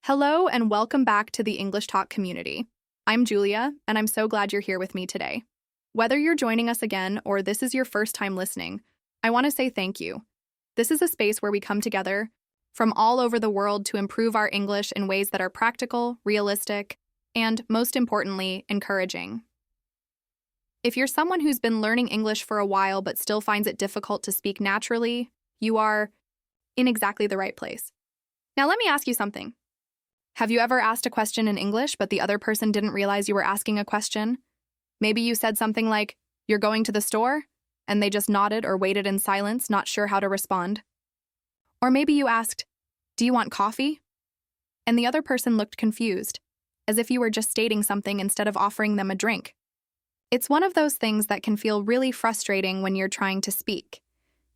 Hello and welcome back to the English Talk community. I'm Julia, and I'm so glad you're here with me today. Whether you're joining us again or this is your first time listening, I want to say thank you. This is a space where we come together from all over the world to improve our English in ways that are practical, realistic, and, most importantly, encouraging. If you're someone who's been learning English for a while but still finds it difficult to speak naturally, you are in exactly the right place. Now let me ask you something. Have you ever asked a question in English, but the other person didn't realize you were asking a question? Maybe you said something like, "You're going to the store?" and they just nodded or waited in silence, not sure how to respond. Or maybe you asked, "Do you want coffee?" and the other person looked confused, as if you were just stating something instead of offering them a drink. It's one of those things that can feel really frustrating when you're trying to speak.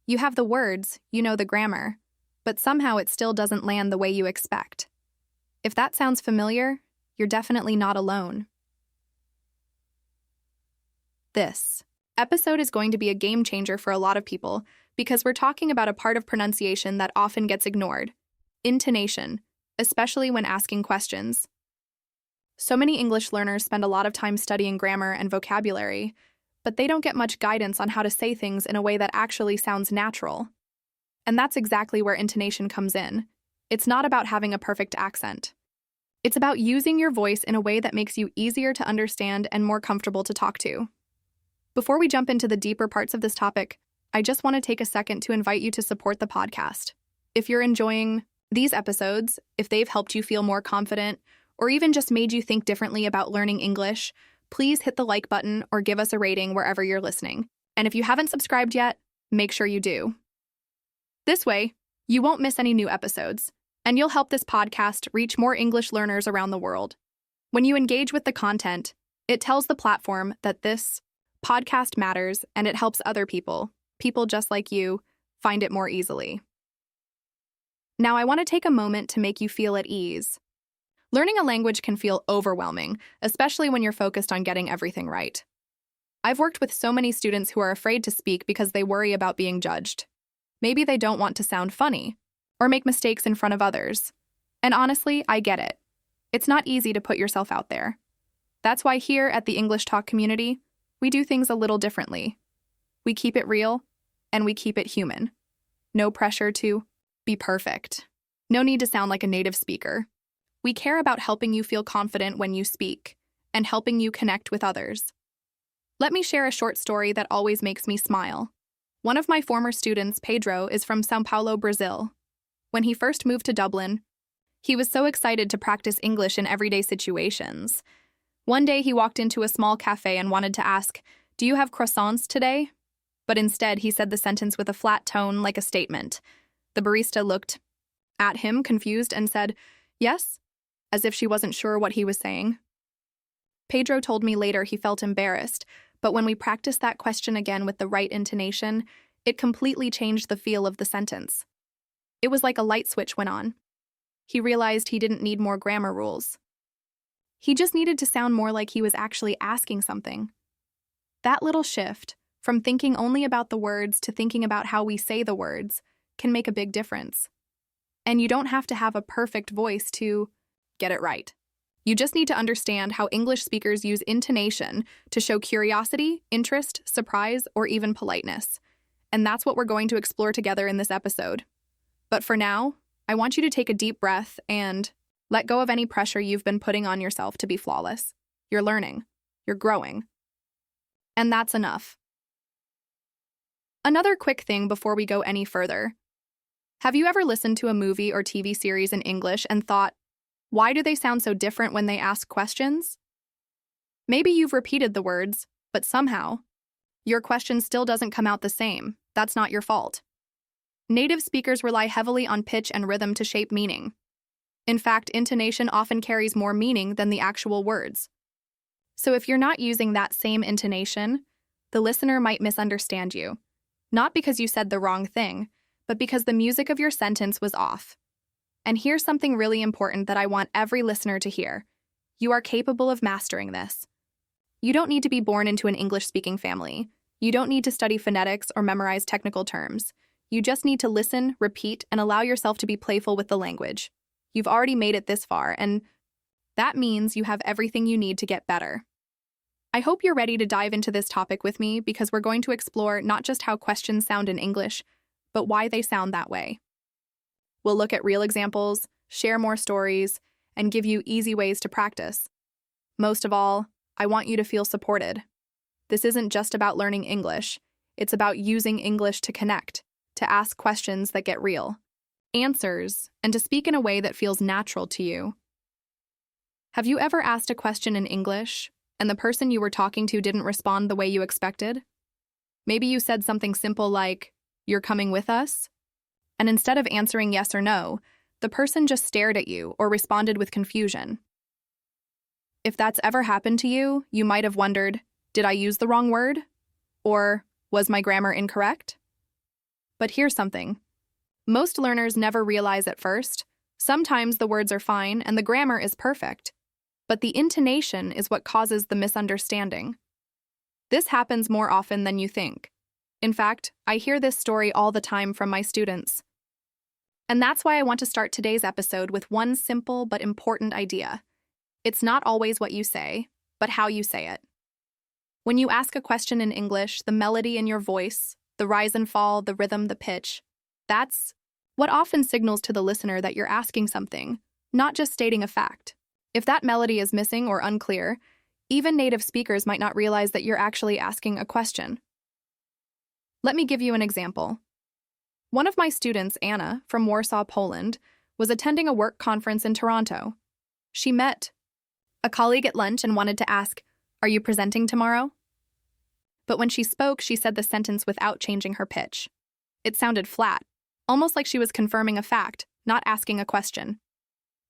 You have the words, you know the grammar, but somehow it still doesn't land the way you expect. If that sounds familiar, you're definitely not alone. This episode is going to be a game changer for a lot of people because we're talking about a part of pronunciation that often gets ignored: intonation, especially when asking questions. So many English learners spend a lot of time studying grammar and vocabulary, but they don't get much guidance on how to say things in a way that actually sounds natural. And that's exactly where intonation comes in. It's not about having a perfect accent. It's about using your voice in a way that makes you easier to understand and more comfortable to talk to. Before we jump into the deeper parts of this topic, I just want to take a second to invite you to support the podcast. If you're enjoying these episodes, if they've helped you feel more confident, or even just made you think differently about learning English, please hit the like button or give us a rating wherever you're listening. And if you haven't subscribed yet, make sure you do. This way, you won't miss any new episodes, and you'll help this podcast reach more English learners around the world. When you engage with the content, it tells the platform that this podcast matters and it helps other people just like you, find it more easily. Now, I want to take a moment to make you feel at ease. Learning a language can feel overwhelming, especially when you're focused on getting everything right. I've worked with so many students who are afraid to speak because they worry about being judged. Maybe they don't want to sound funny or make mistakes in front of others. And honestly, I get it. It's not easy to put yourself out there. That's why here at the English Talk community, we do things a little differently. We keep it real, and we keep it human. No pressure to be perfect. No need to sound like a native speaker. We care about helping you feel confident when you speak and helping you connect with others. Let me share a short story that always makes me smile. One of my former students, Pedro, is from São Paulo, Brazil. When he first moved to Dublin, he was so excited to practice English in everyday situations. One day he walked into a small cafe and wanted to ask, "Do you have croissants today?" But instead he said the sentence with a flat tone like a statement. The barista looked at him, confused, and said, "Yes?" as if she wasn't sure what he was saying. Pedro told me later he felt embarrassed, but when we practiced that question again with the right intonation, it completely changed the feel of the sentence. It was like a light switch went on. He realized he didn't need more grammar rules. He just needed to sound more like he was actually asking something. That little shift, from thinking only about the words to thinking about how we say the words, can make a big difference. And you don't have to have a perfect voice to get it right. You just need to understand how English speakers use intonation to show curiosity, interest, surprise, or even politeness. And that's what we're going to explore together in this episode. But for now, I want you to take a deep breath and let go of any pressure you've been putting on yourself to be flawless. You're learning. You're growing. And that's enough. Another quick thing before we go any further. Have you ever listened to a movie or TV series in English and thought, why do they sound so different when they ask questions? Maybe you've repeated the words, but somehow, your question still doesn't come out the same. That's not your fault. Native speakers rely heavily on pitch and rhythm to shape meaning. In fact, intonation often carries more meaning than the actual words. So if you're not using that same intonation, the listener might misunderstand you. Not because you said the wrong thing, but because the music of your sentence was off. And here's something really important that I want every listener to hear. You are capable of mastering this. You don't need to be born into an English-speaking family. You don't need to study phonetics or memorize technical terms. You just need to listen, repeat, and allow yourself to be playful with the language. You've already made it this far, and that means you have everything you need to get better. I hope you're ready to dive into this topic with me because we're going to explore not just how questions sound in English, but why they sound that way. We'll look at real examples, share more stories, and give you easy ways to practice. Most of all, I want you to feel supported. This isn't just about learning English. It's about using English to connect, to ask questions that get real answers, and to speak in a way that feels natural to you. Have you ever asked a question in English, and the person you were talking to didn't respond the way you expected? Maybe you said something simple like, "You're coming with us?" And instead of answering yes or no, the person just stared at you or responded with confusion. If that's ever happened to you, you might have wondered, did I use the wrong word? Or was my grammar incorrect? But here's something. Most learners never realize at first. Sometimes the words are fine and the grammar is perfect, but the intonation is what causes the misunderstanding. This happens more often than you think. In fact, I hear this story all the time from my students. And that's why I want to start today's episode with one simple but important idea. It's not always what you say, but how you say it. When you ask a question in English, the melody in your voice, the rise and fall, the rhythm, the pitch, that's what often signals to the listener that you're asking something, not just stating a fact. If that melody is missing or unclear, even native speakers might not realize that you're actually asking a question. Let me give you an example. One of my students, Anna, from Warsaw, Poland, was attending a work conference in Toronto. She met a colleague at lunch and wanted to ask, "Are you presenting tomorrow?" But when she spoke, she said the sentence without changing her pitch. It sounded flat, almost like she was confirming a fact, not asking a question.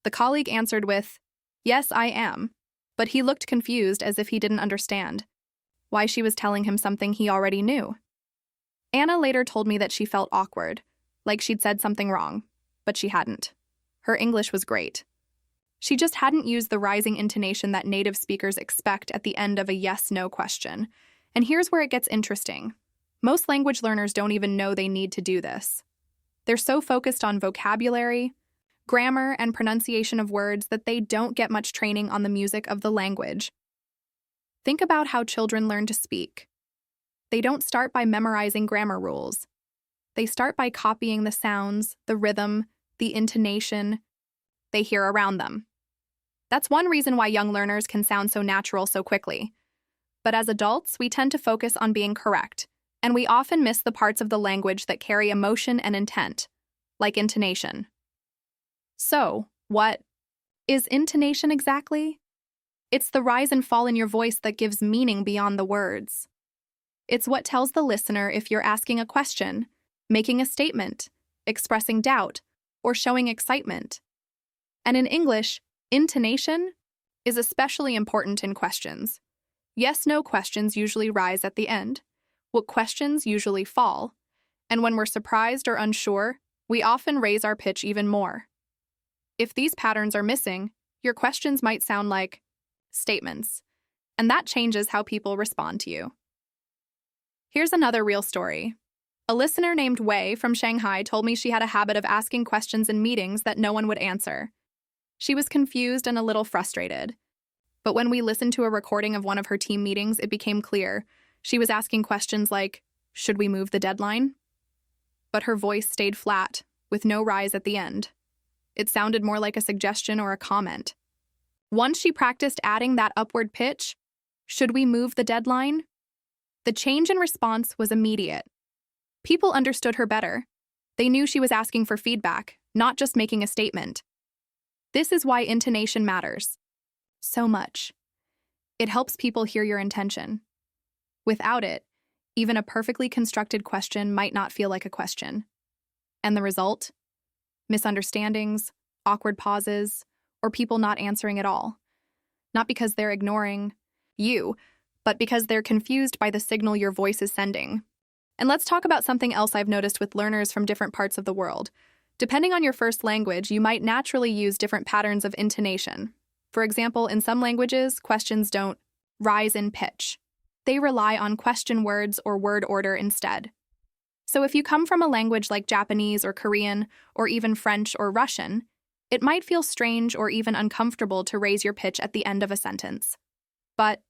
The colleague answered with, "Yes, I am," but he looked confused as if he didn't understand why she was telling him something he already knew. Anna later told me that she felt awkward, like she'd said something wrong, but she hadn't. Her English was great. She just hadn't used the rising intonation that native speakers expect at the end of a yes-no question. And here's where it gets interesting. Most language learners don't even know they need to do this. They're so focused on vocabulary, grammar, and pronunciation of words that they don't get much training on the music of the language. Think about how children learn to speak. They don't start by memorizing grammar rules. They start by copying the sounds, the rhythm, the intonation they hear around them. That's one reason why young learners can sound so natural so quickly. But as adults, we tend to focus on being correct, and we often miss the parts of the language that carry emotion and intent, like intonation. So, what is intonation exactly? It's the rise and fall in your voice that gives meaning beyond the words. It's what tells the listener if you're asking a question, making a statement, expressing doubt, or showing excitement. And in English, intonation is especially important in questions. Yes-no questions usually rise at the end, while questions usually fall, and when we're surprised or unsure, we often raise our pitch even more. If these patterns are missing, your questions might sound like statements, and that changes how people respond to you. Here's another real story. A listener named Wei from Shanghai told me she had a habit of asking questions in meetings that no one would answer. She was confused and a little frustrated. But when we listened to a recording of one of her team meetings, it became clear. She was asking questions like, "Should we move the deadline?" But her voice stayed flat, with no rise at the end. It sounded more like a suggestion or a comment. Once she practiced adding that upward pitch, "Should we move the deadline?" the change in response was immediate. People understood her better. They knew she was asking for feedback, not just making a statement. This is why intonation matters so much. It helps people hear your intention. Without it, even a perfectly constructed question might not feel like a question. And the result? Misunderstandings, awkward pauses, or people not answering at all. Not because they're ignoring you, but because they're confused by the signal your voice is sending. And let's talk about something else I've noticed with learners from different parts of the world. Depending on your first language, you might naturally use different patterns of intonation. For example, in some languages, questions don't rise in pitch. They rely on question words or word order instead. So if you come from a language like Japanese or Korean, or even French or Russian, It might feel strange or even uncomfortable to raise your pitch at the end of a sentence. But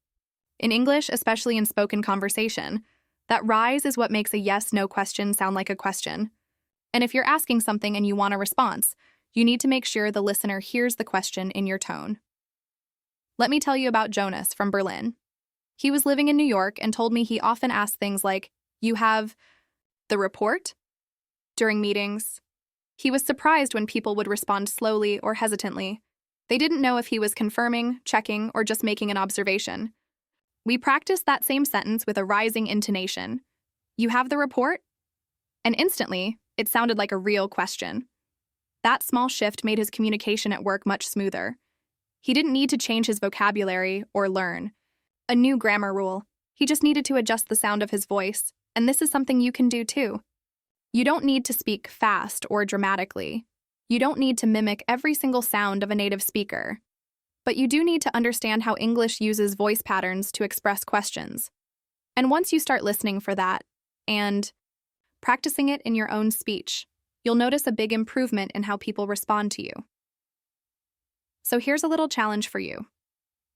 in English, especially in spoken conversation, that rise is what makes a yes-no question sound like a question. And if you're asking something and you want a response, you need to make sure the listener hears the question in your tone. Let me tell you about Jonas from Berlin. He was living in New York and told me he often asked things like, "You have the report?" during meetings. He was surprised when people would respond slowly or hesitantly. They didn't know if he was confirming, checking, or just making an observation. We practiced that same sentence with a rising intonation. "You have the report?" And instantly, it sounded like a real question. That small shift made his communication at work much smoother. He didn't need to change his vocabulary or learn a new grammar rule. He just needed to adjust the sound of his voice, and this is something you can do too. You don't need to speak fast or dramatically. You don't need to mimic every single sound of a native speaker. But you do need to understand how English uses voice patterns to express questions. And once you start listening for that and practicing it in your own speech, you'll notice a big improvement in how people respond to you. So here's a little challenge for you.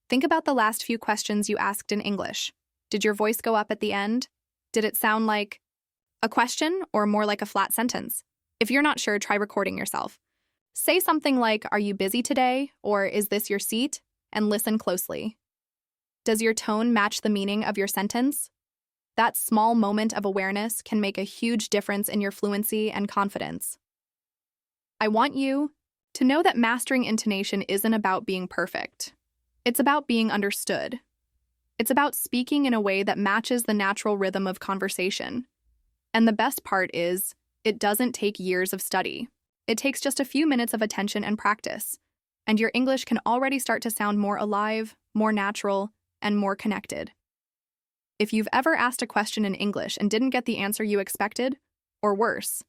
Think about the last few questions you asked in English. Did your voice go up at the end? Did it sound like a question or more like a flat sentence? If you're not sure, try recording yourself. Say something like, "Are you busy today?" or "Is this your seat?" and listen closely. Does your tone match the meaning of your sentence? That small moment of awareness can make a huge difference in your fluency and confidence. I want you to know that mastering intonation isn't about being perfect. It's about being understood. It's about speaking in a way that matches the natural rhythm of conversation. And the best part is, it doesn't take years of study. It takes just a few minutes of attention and practice, and your English can already start to sound more alive, more natural, and more connected. If you've ever asked a question in English and didn't get the answer you expected, or worse,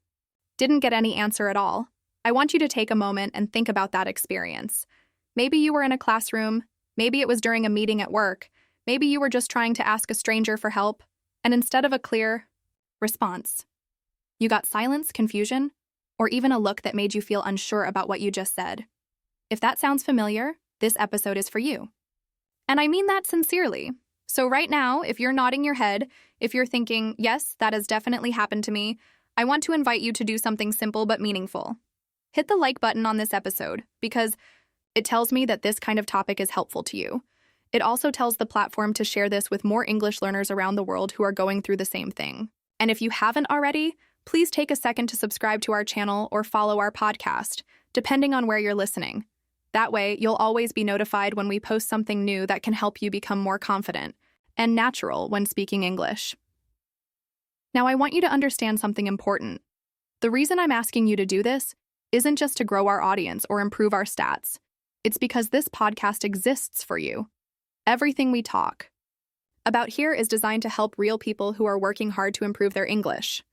didn't get any answer at all, I want you to take a moment and think about that experience. Maybe you were in a classroom, maybe it was during a meeting at work, maybe you were just trying to ask a stranger for help, and instead of a clear response, you got silence, confusion, or even a look that made you feel unsure about what you just said. If that sounds familiar, this episode is for you. And I mean that sincerely. So right now, if you're nodding your head, if you're thinking, "Yes, that has definitely happened to me," I want to invite you to do something simple but meaningful. Hit the like button on this episode because it tells me that this kind of topic is helpful to you. It also tells the platform to share this with more English learners around the world who are going through the same thing. And if you haven't already, please take a second to subscribe to our channel or follow our podcast, depending on where you're listening. That way, you'll always be notified when we post something new that can help you become more confident and natural when speaking English. Now, I want you to understand something important. The reason I'm asking you to do this isn't just to grow our audience or improve our stats. It's because this podcast exists for you. Everything we talk about here is designed to help real people who are working hard to improve their English.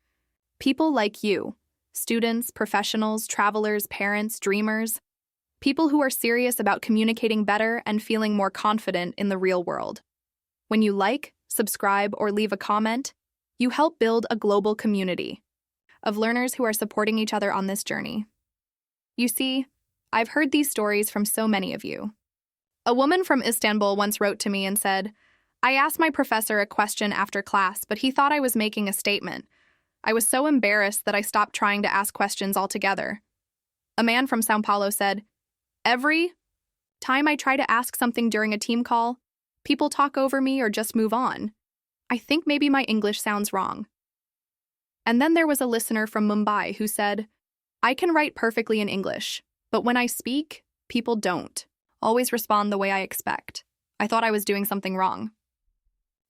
People like you, students, professionals, travelers, parents, dreamers, people who are serious about communicating better and feeling more confident in the real world. When you like, subscribe, or leave a comment, you help build a global community of learners who are supporting each other on this journey. You see, I've heard these stories from so many of you. A woman from Istanbul once wrote to me and said, "I asked my professor a question after class, but he thought I was making a statement. I was so embarrassed that I stopped trying to ask questions altogether." A man from Sao Paulo said, "Every time I try to ask something during a team call, people talk over me or just move on. I think maybe my English sounds wrong." And then there was a listener from Mumbai who said, "I can write perfectly in English, but when I speak, people don't always respond the way I expect. I thought I was doing something wrong."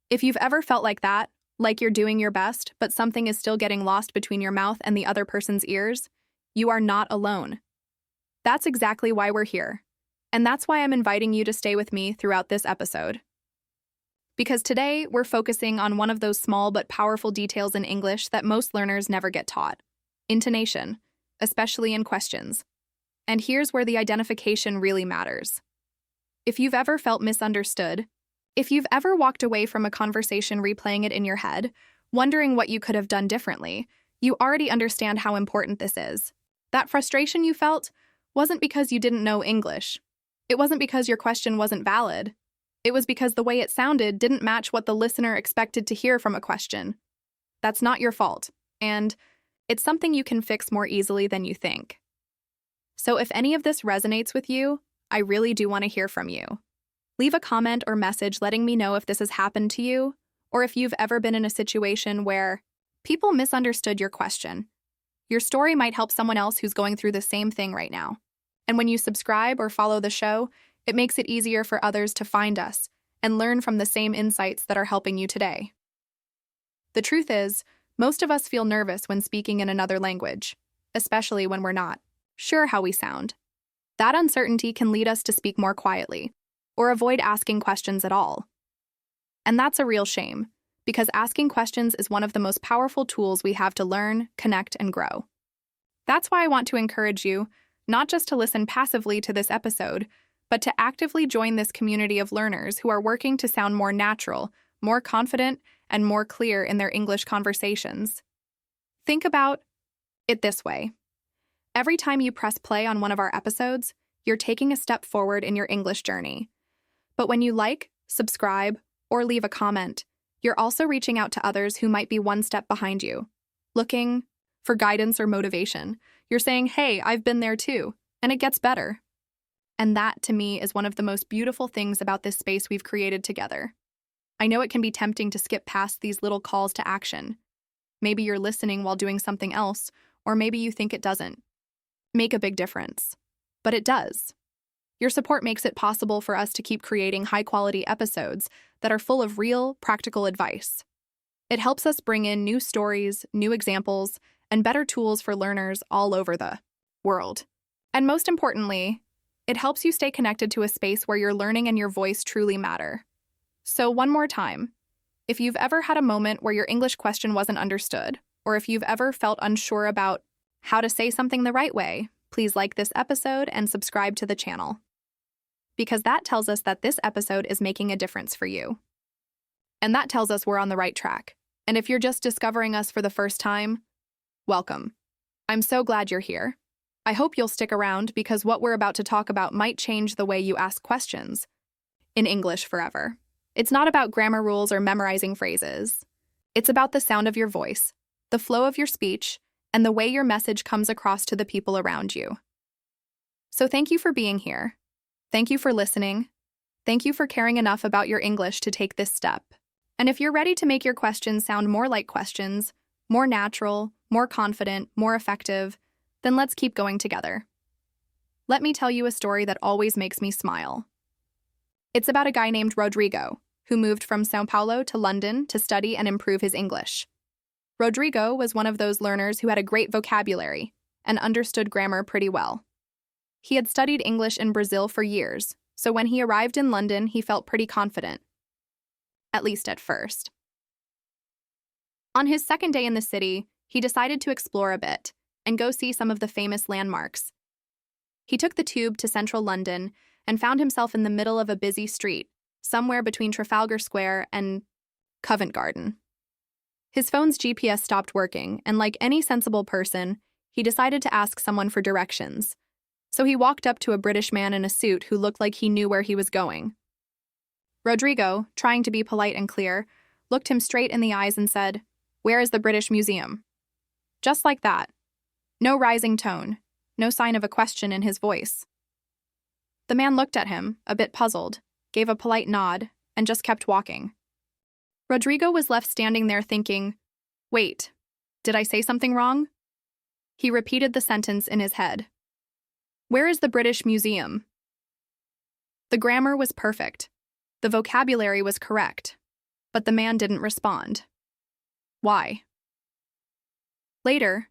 If you've ever felt like that, like you're doing your best, but something is still getting lost between your mouth and the other person's ears, you are not alone. That's exactly why we're here. And that's why I'm inviting you to stay with me throughout this episode. Because today, we're focusing on one of those small but powerful details in English that most learners never get taught: intonation, especially in questions. And here's where the identification really matters. If you've ever felt misunderstood, if you've ever walked away from a conversation replaying it in your head, wondering what you could have done differently, you already understand how important this is. That frustration you felt? wasn't because you didn't know English. It wasn't because your question wasn't valid. It was because the way it sounded didn't match what the listener expected to hear from a question. That's not your fault, and it's something you can fix more easily than you think. So if any of this resonates with you, I really do want to hear from you. Leave a comment or message letting me know if this has happened to you, or if you've ever been in a situation where people misunderstood your question. Your story might help someone else who's going through the same thing right now. And when you subscribe or follow the show, it makes it easier for others to find us and learn from the same insights that are helping you today. The truth is, most of us feel nervous when speaking in another language, especially when we're not sure how we sound. That uncertainty can lead us to speak more quietly or avoid asking questions at all. And that's a real shame, because asking questions is one of the most powerful tools we have to learn, connect, and grow. That's why I want to encourage you not just to listen passively to this episode, but to actively join this community of learners who are working to sound more natural, more confident, and more clear in their English conversations. Think about it this way. Every time you press play on one of our episodes, you're taking a step forward in your English journey. But when you like, subscribe, or leave a comment, you're also reaching out to others who might be one step behind you, looking for guidance or motivation. You're saying, hey, I've been there too, and it gets better. And that, to me, is one of the most beautiful things about this space we've created together. I know it can be tempting to skip past these little calls to action. Maybe you're listening while doing something else, or maybe you think it doesn't make a big difference. But it does. Your support makes it possible for us to keep creating high-quality episodes that are full of real, practical advice. It helps us bring in new stories, new examples, and better tools for learners all over the world. And most importantly, it helps you stay connected to a space where your learning and your voice truly matter. So one more time, if you've ever had a moment where your English question wasn't understood, or if you've ever felt unsure about how to say something the right way, please like this episode and subscribe to the channel, because that tells us that this episode is making a difference for you. And that tells us we're on the right track. And if you're just discovering us for the first time, welcome. I'm so glad you're here. I hope you'll stick around, because what we're about to talk about might change the way you ask questions in English forever. It's not about grammar rules or memorizing phrases. It's about the sound of your voice, the flow of your speech, and the way your message comes across to the people around you. So thank you for being here. Thank you for listening. Thank you for caring enough about your English to take this step. And if you're ready to make your questions sound more like questions, more natural, more confident, more effective, then let's keep going together. Let me tell you a story that always makes me smile. It's about a guy named Rodrigo, who moved from São Paulo to London to study and improve his English. Rodrigo was one of those learners who had a great vocabulary and understood grammar pretty well. He had studied English in Brazil for years, so when he arrived in London, he felt pretty confident, at least at first. On his second day in the city, he decided to explore a bit and go see some of the famous landmarks. He took the tube to central London and found himself in the middle of a busy street, somewhere between Trafalgar Square and Covent Garden. His phone's GPS stopped working, and like any sensible person, he decided to ask someone for directions. So he walked up to a British man in a suit who looked like he knew where he was going. Rodrigo, trying to be polite and clear, looked him straight in the eyes and said, "Where is the British Museum?" Just like that. No rising tone, no sign of a question in his voice. The man looked at him, a bit puzzled, gave a polite nod, and just kept walking. Rodrigo was left standing there thinking, wait, did I say something wrong? He repeated the sentence in his head. Where is the British Museum? The grammar was perfect. The vocabulary was correct. But the man didn't respond. Why? Later,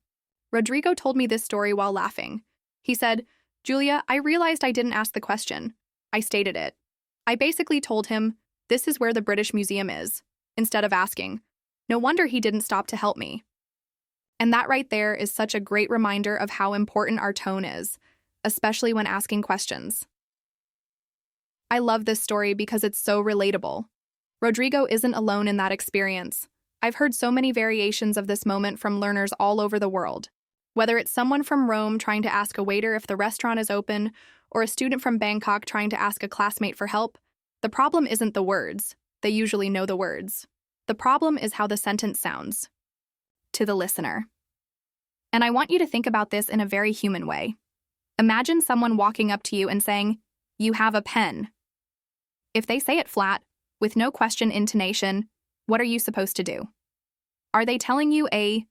Rodrigo told me this story while laughing. He said, "Julia, I realized I didn't ask the question. I stated it. I basically told him, this is where the British Museum is, instead of asking. No wonder he didn't stop to help me." And that right there is such a great reminder of how important our tone is, especially when asking questions. I love this story because it's so relatable. Rodrigo isn't alone in that experience. I've heard so many variations of this moment from learners all over the world. Whether it's someone from Rome trying to ask a waiter if the restaurant is open, or a student from Bangkok trying to ask a classmate for help, the problem isn't the words. They usually know the words. The problem is how the sentence sounds to the listener. And I want you to think about this in a very human way. Imagine someone walking up to you and saying, "You have a pen." If they say it flat, with no question intonation, what are you supposed to do? Are they telling you a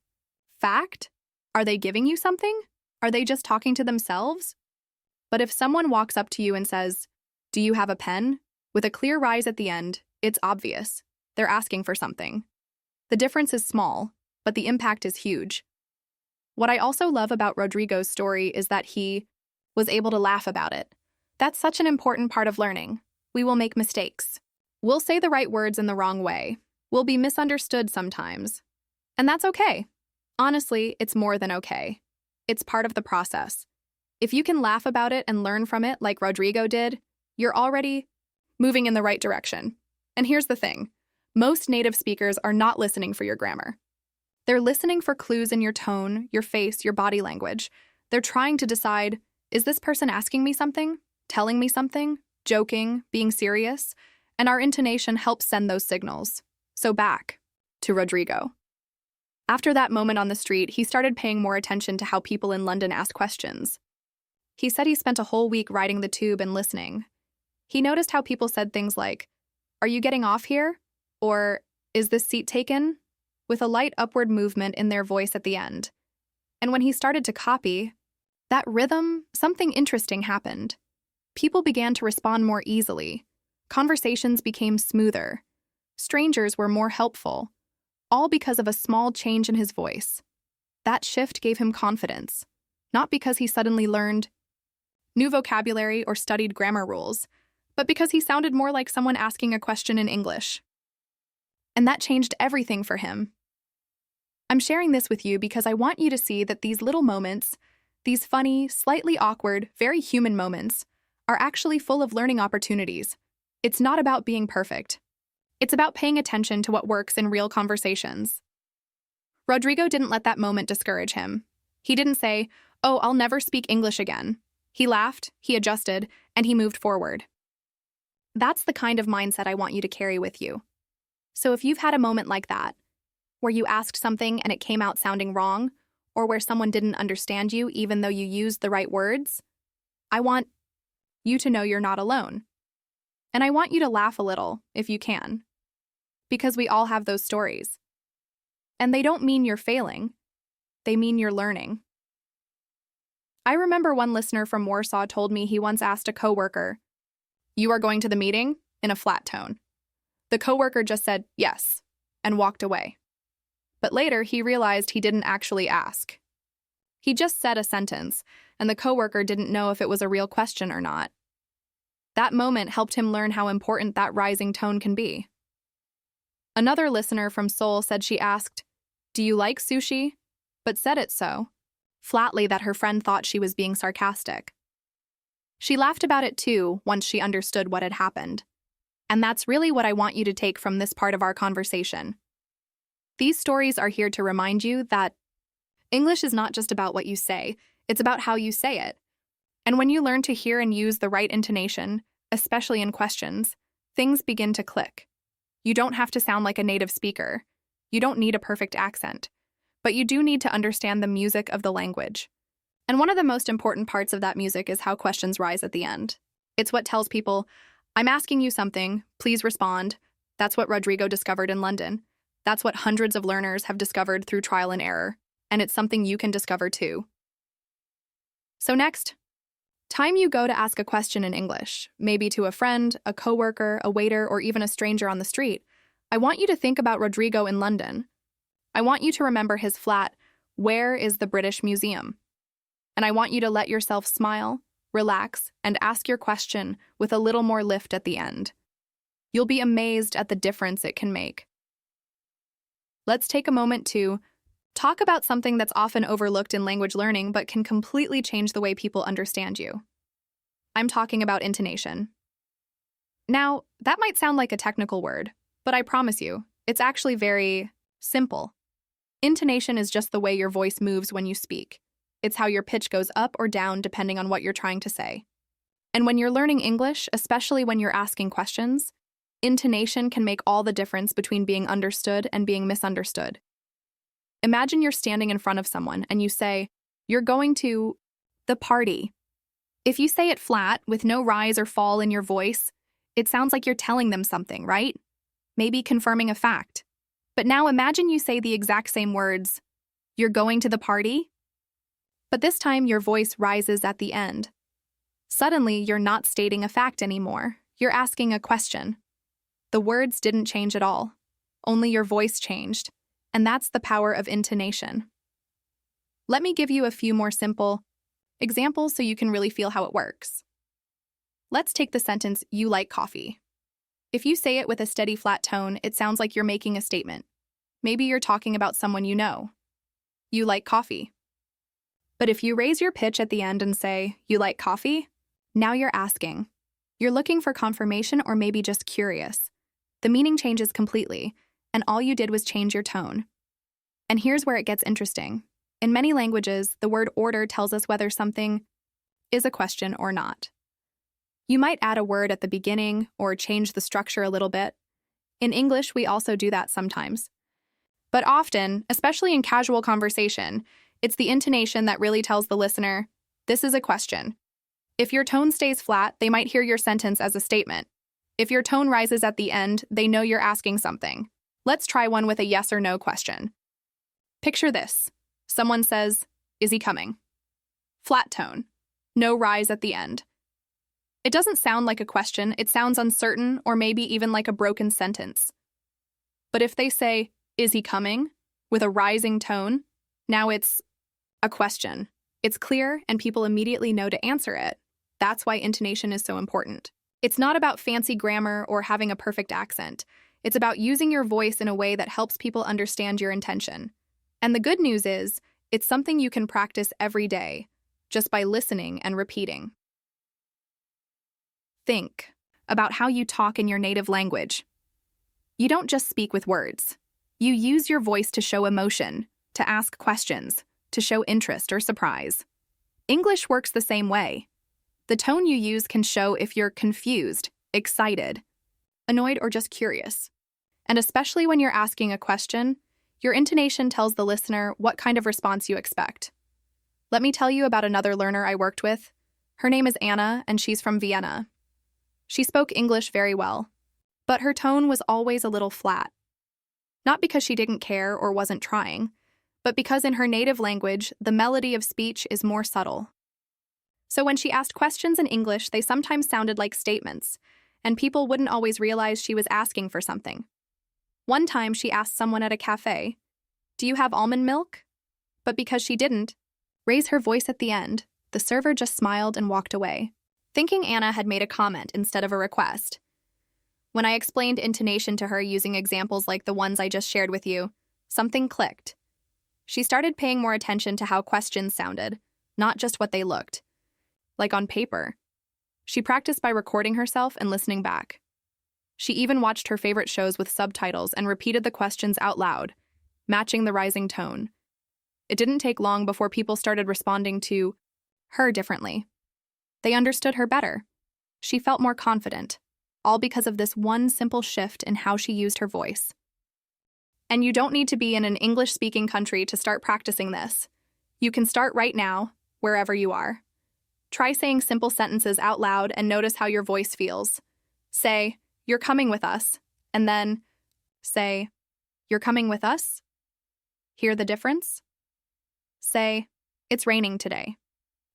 fact? Are they giving you something? Are they just talking to themselves? But if someone walks up to you and says, "Do you have a pen?" with a clear rise at the end, it's obvious. They're asking for something. The difference is small, but the impact is huge. What I also love about Rodrigo's story is that he was able to laugh about it. That's such an important part of learning. We will make mistakes. We'll say the right words in the wrong way. We'll be misunderstood sometimes. And that's okay. Honestly, it's more than okay. It's part of the process. If you can laugh about it and learn from it like Rodrigo did, you're already moving in the right direction. And here's the thing. Most native speakers are not listening for your grammar. They're listening for clues in your tone, your face, your body language. They're trying to decide, is this person asking me something, telling me something, joking, being serious? And our intonation helps send those signals. So back to Rodrigo. After that moment on the street, he started paying more attention to how people in London ask questions. He said he spent a whole week riding the tube and listening. He noticed how people said things like, "Are you getting off here?" Or, "Is this seat taken?" with a light upward movement in their voice at the end. And when he started to copy that rhythm, something interesting happened. People began to respond more easily. Conversations became smoother. Strangers were more helpful, all because of a small change in his voice. That shift gave him confidence, not because he suddenly learned new vocabulary or studied grammar rules, but because he sounded more like someone asking a question in English. And that changed everything for him. I'm sharing this with you because I want you to see that these little moments, these funny, slightly awkward, very human moments, are actually full of learning opportunities. It's not about being perfect. It's about paying attention to what works in real conversations. Rodrigo didn't let that moment discourage him. He didn't say, "Oh, I'll never speak English again." He laughed, he adjusted, and he moved forward. That's the kind of mindset I want you to carry with you. So if you've had a moment like that, where you asked something and it came out sounding wrong, or where someone didn't understand you even though you used the right words, I want you to know you're not alone. And I want you to laugh a little, if you can, because we all have those stories. And they don't mean you're failing, they mean you're learning. I remember one listener from Warsaw told me he once asked a coworker, "You are going to the meeting?" in a flat tone. The coworker just said, "Yes," and walked away. But later, he realized he didn't actually ask. He just said a sentence, and the coworker didn't know if it was a real question or not. That moment helped him learn how important that rising tone can be. Another listener from Seoul said she asked, "Do you like sushi?" but said it so flatly that her friend thought she was being sarcastic. She laughed about it too once she understood what had happened. And that's really what I want you to take from this part of our conversation. These stories are here to remind you that English is not just about what you say, it's about how you say it. And when you learn to hear and use the right intonation, especially in questions, things begin to click. You don't have to sound like a native speaker. You don't need a perfect accent. But you do need to understand the music of the language. And one of the most important parts of that music is how questions rise at the end. It's what tells people, "I'm asking you something, please respond." That's what Rodrigo discovered in London. That's what hundreds of learners have discovered through trial and error, and it's something you can discover too. So next time you go to ask a question in English, maybe to a friend, a coworker, a waiter, or even a stranger on the street, I want you to think about Rodrigo in London. I want you to remember his flat, "Where is the British Museum?" And I want you to let yourself smile, relax, and ask your question with a little more lift at the end. You'll be amazed at the difference it can make. Let's take a moment to talk about something that's often overlooked in language learning but can completely change the way people understand you. I'm talking about intonation. Now, that might sound like a technical word, but I promise you, it's actually very simple. Intonation is just the way your voice moves when you speak. It's how your pitch goes up or down depending on what you're trying to say. And when you're learning English, especially when you're asking questions, intonation can make all the difference between being understood and being misunderstood. Imagine you're standing in front of someone and you say, "You're going to the party." If you say it flat, with no rise or fall in your voice, it sounds like you're telling them something, right? Maybe confirming a fact. But now imagine you say the exact same words, "You're going to the party?" But this time your voice rises at the end. Suddenly, you're not stating a fact anymore. You're asking a question. The words didn't change at all. Only your voice changed. And that's the power of intonation. Let me give you a few more simple examples so you can really feel how it works. Let's take the sentence, "You like coffee." If you say it with a steady, flat tone, it sounds like you're making a statement. Maybe you're talking about someone you know. "You like coffee." But if you raise your pitch at the end and say, "You like coffee?" Now you're asking. You're looking for confirmation or maybe just curious. The meaning changes completely, and all you did was change your tone. And here's where it gets interesting. In many languages, the word order tells us whether something is a question or not. You might add a word at the beginning or change the structure a little bit. In English, we also do that sometimes. But often, especially in casual conversation, it's the intonation that really tells the listener, this is a question. If your tone stays flat, they might hear your sentence as a statement. If your tone rises at the end, they know you're asking something. Let's try one with a yes or no question. Picture this. Someone says, "Is he coming?" Flat tone. No rise at the end. It doesn't sound like a question, it sounds uncertain or maybe even like a broken sentence. But if they say, "Is he coming?" with a rising tone, now it's a question. It's clear and people immediately know to answer it. That's why intonation is so important. It's not about fancy grammar or having a perfect accent. It's about using your voice in a way that helps people understand your intention. And the good news is, it's something you can practice every day, just by listening and repeating. Think about how you talk in your native language. You don't just speak with words. You use your voice to show emotion, to ask questions, to show interest or surprise. English works the same way. The tone you use can show if you're confused, excited, annoyed, or just curious. And especially when you're asking a question, your intonation tells the listener what kind of response you expect. Let me tell you about another learner I worked with. Her name is Anna, and she's from Vienna. She spoke English very well, but her tone was always a little flat. Not because she didn't care or wasn't trying, but because in her native language, the melody of speech is more subtle. So when she asked questions in English, they sometimes sounded like statements, and people wouldn't always realize she was asking for something. One time she asked someone at a cafe, "Do you have almond milk?" But because she didn't raise her voice at the end, the server just smiled and walked away, thinking Anna had made a comment instead of a request. When I explained intonation to her using examples like the ones I just shared with you, something clicked. She started paying more attention to how questions sounded, not just what they looked like on paper. She practiced by recording herself and listening back. She even watched her favorite shows with subtitles and repeated the questions out loud, matching the rising tone. It didn't take long before people started responding to her differently. They understood her better. She felt more confident, all because of this one simple shift in how she used her voice. And you don't need to be in an English-speaking country to start practicing this. You can start right now, wherever you are. Try saying simple sentences out loud and notice how your voice feels. Say, "You're coming with us," and then say, "You're coming with us?" Hear the difference? Say, "It's raining today,"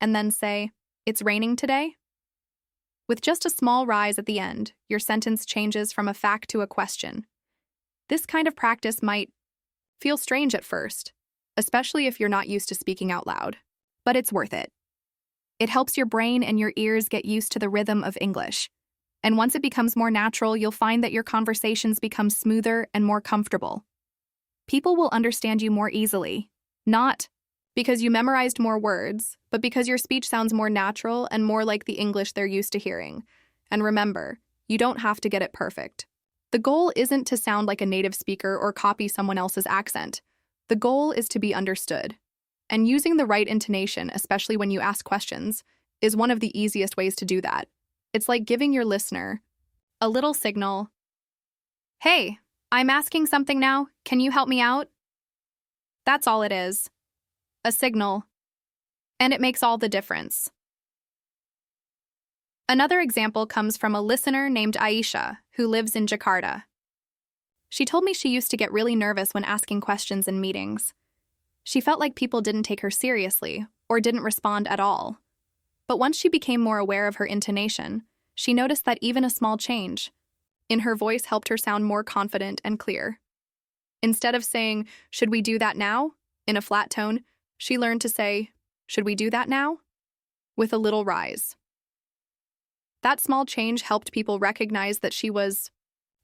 and then say, "It's raining today?" With just a small rise at the end, your sentence changes from a fact to a question. This kind of practice might feel strange at first, especially if you're not used to speaking out loud, but it's worth it. It helps your brain and your ears get used to the rhythm of English. And once it becomes more natural, you'll find that your conversations become smoother and more comfortable. People will understand you more easily, not because you memorized more words, but because your speech sounds more natural and more like the English they're used to hearing. And remember, you don't have to get it perfect. The goal isn't to sound like a native speaker or copy someone else's accent. The goal is to be understood. And using the right intonation, especially when you ask questions, is one of the easiest ways to do that. It's like giving your listener a little signal. Hey, I'm asking something now. Can you help me out? That's all it is. A signal. And it makes all the difference. Another example comes from a listener named Aisha, who lives in Jakarta. She told me she used to get really nervous when asking questions in meetings. She felt like people didn't take her seriously or didn't respond at all. But once she became more aware of her intonation, she noticed that even a small change in her voice helped her sound more confident and clear. Instead of saying, "Should we do that now?" in a flat tone, she learned to say, "Should we do that now?" with a little rise. That small change helped people recognize that she was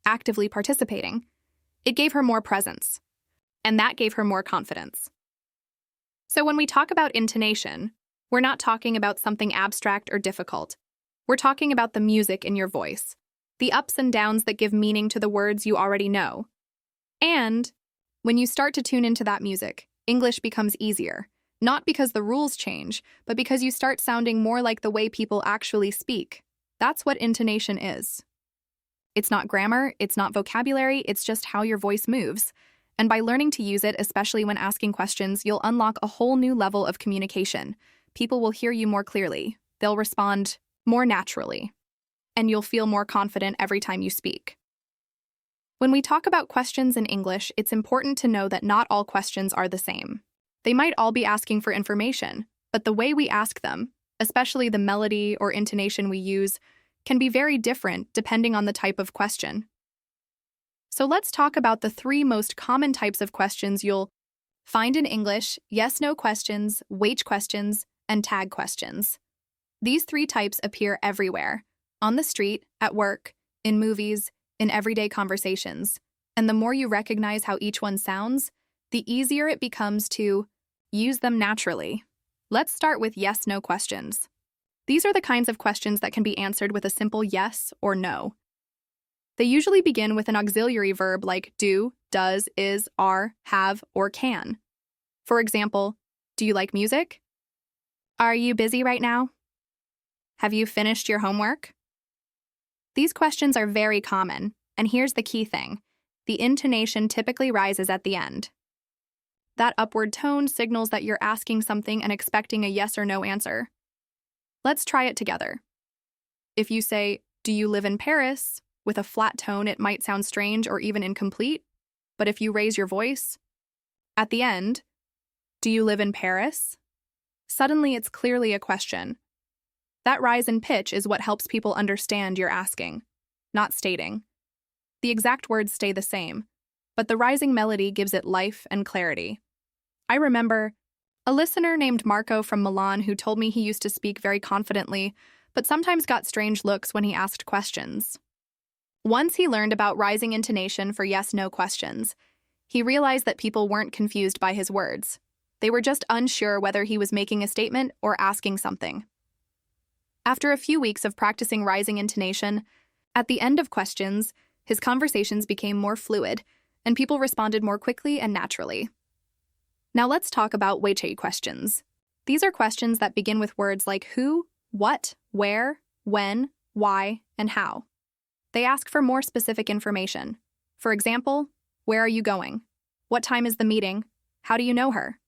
actively participating. It gave her more presence, and that gave her more confidence. So when we talk about intonation, we're not talking about something abstract or difficult. We're talking about the music in your voice, the ups and downs that give meaning to the words you already know. And when you start to tune into that music, English becomes easier, not because the rules change, but because you start sounding more like the way people actually speak. That's what intonation is. It's not grammar, it's not vocabulary, it's just how your voice moves. And by learning to use it, especially when asking questions, you'll unlock a whole new level of communication. People will hear you more clearly. They'll respond more naturally. And you'll feel more confident every time you speak. When we talk about questions in English, it's important to know that not all questions are the same. They might all be asking for information, but the way we ask them, especially the melody or intonation we use, can be very different depending on the type of question. So let's talk about the 3 most common types of questions you'll find in English: yes/no questions, wait questions, and tag questions. These 3 types appear everywhere: on the street, at work, in movies, in everyday conversations. And the more you recognize how each one sounds, the easier it becomes to use them naturally. Let's start with yes/no questions. These are the kinds of questions that can be answered with a simple yes or no. They usually begin with an auxiliary verb like do, does, is, are, have, or can. For example, do you like music? Are you busy right now? Have you finished your homework? These questions are very common, and here's the key thing: the intonation typically rises at the end. That upward tone signals that you're asking something and expecting a yes or no answer. Let's try it together. If you say, "Do you live in Paris?" with a flat tone, it might sound strange or even incomplete. But if you raise your voice, at the end, "Do you live in Paris?" suddenly it's clearly a question. That rise in pitch is what helps people understand you're asking, not stating. The exact words stay the same, but the rising melody gives it life and clarity. I remember a listener named Marco from Milan who told me he used to speak very confidently, but sometimes got strange looks when he asked questions. Once he learned about rising intonation for yes/no questions, he realized that people weren't confused by his words. They were just unsure whether he was making a statement or asking something. After a few weeks of practicing rising intonation, at the end of questions, his conversations became more fluid, and people responded more quickly and naturally. Now let's talk about weighty questions. These are questions that begin with words like who, what, where, when, why, and how. They ask for more specific information. For example, where are you going? What time is the meeting? How do you know her?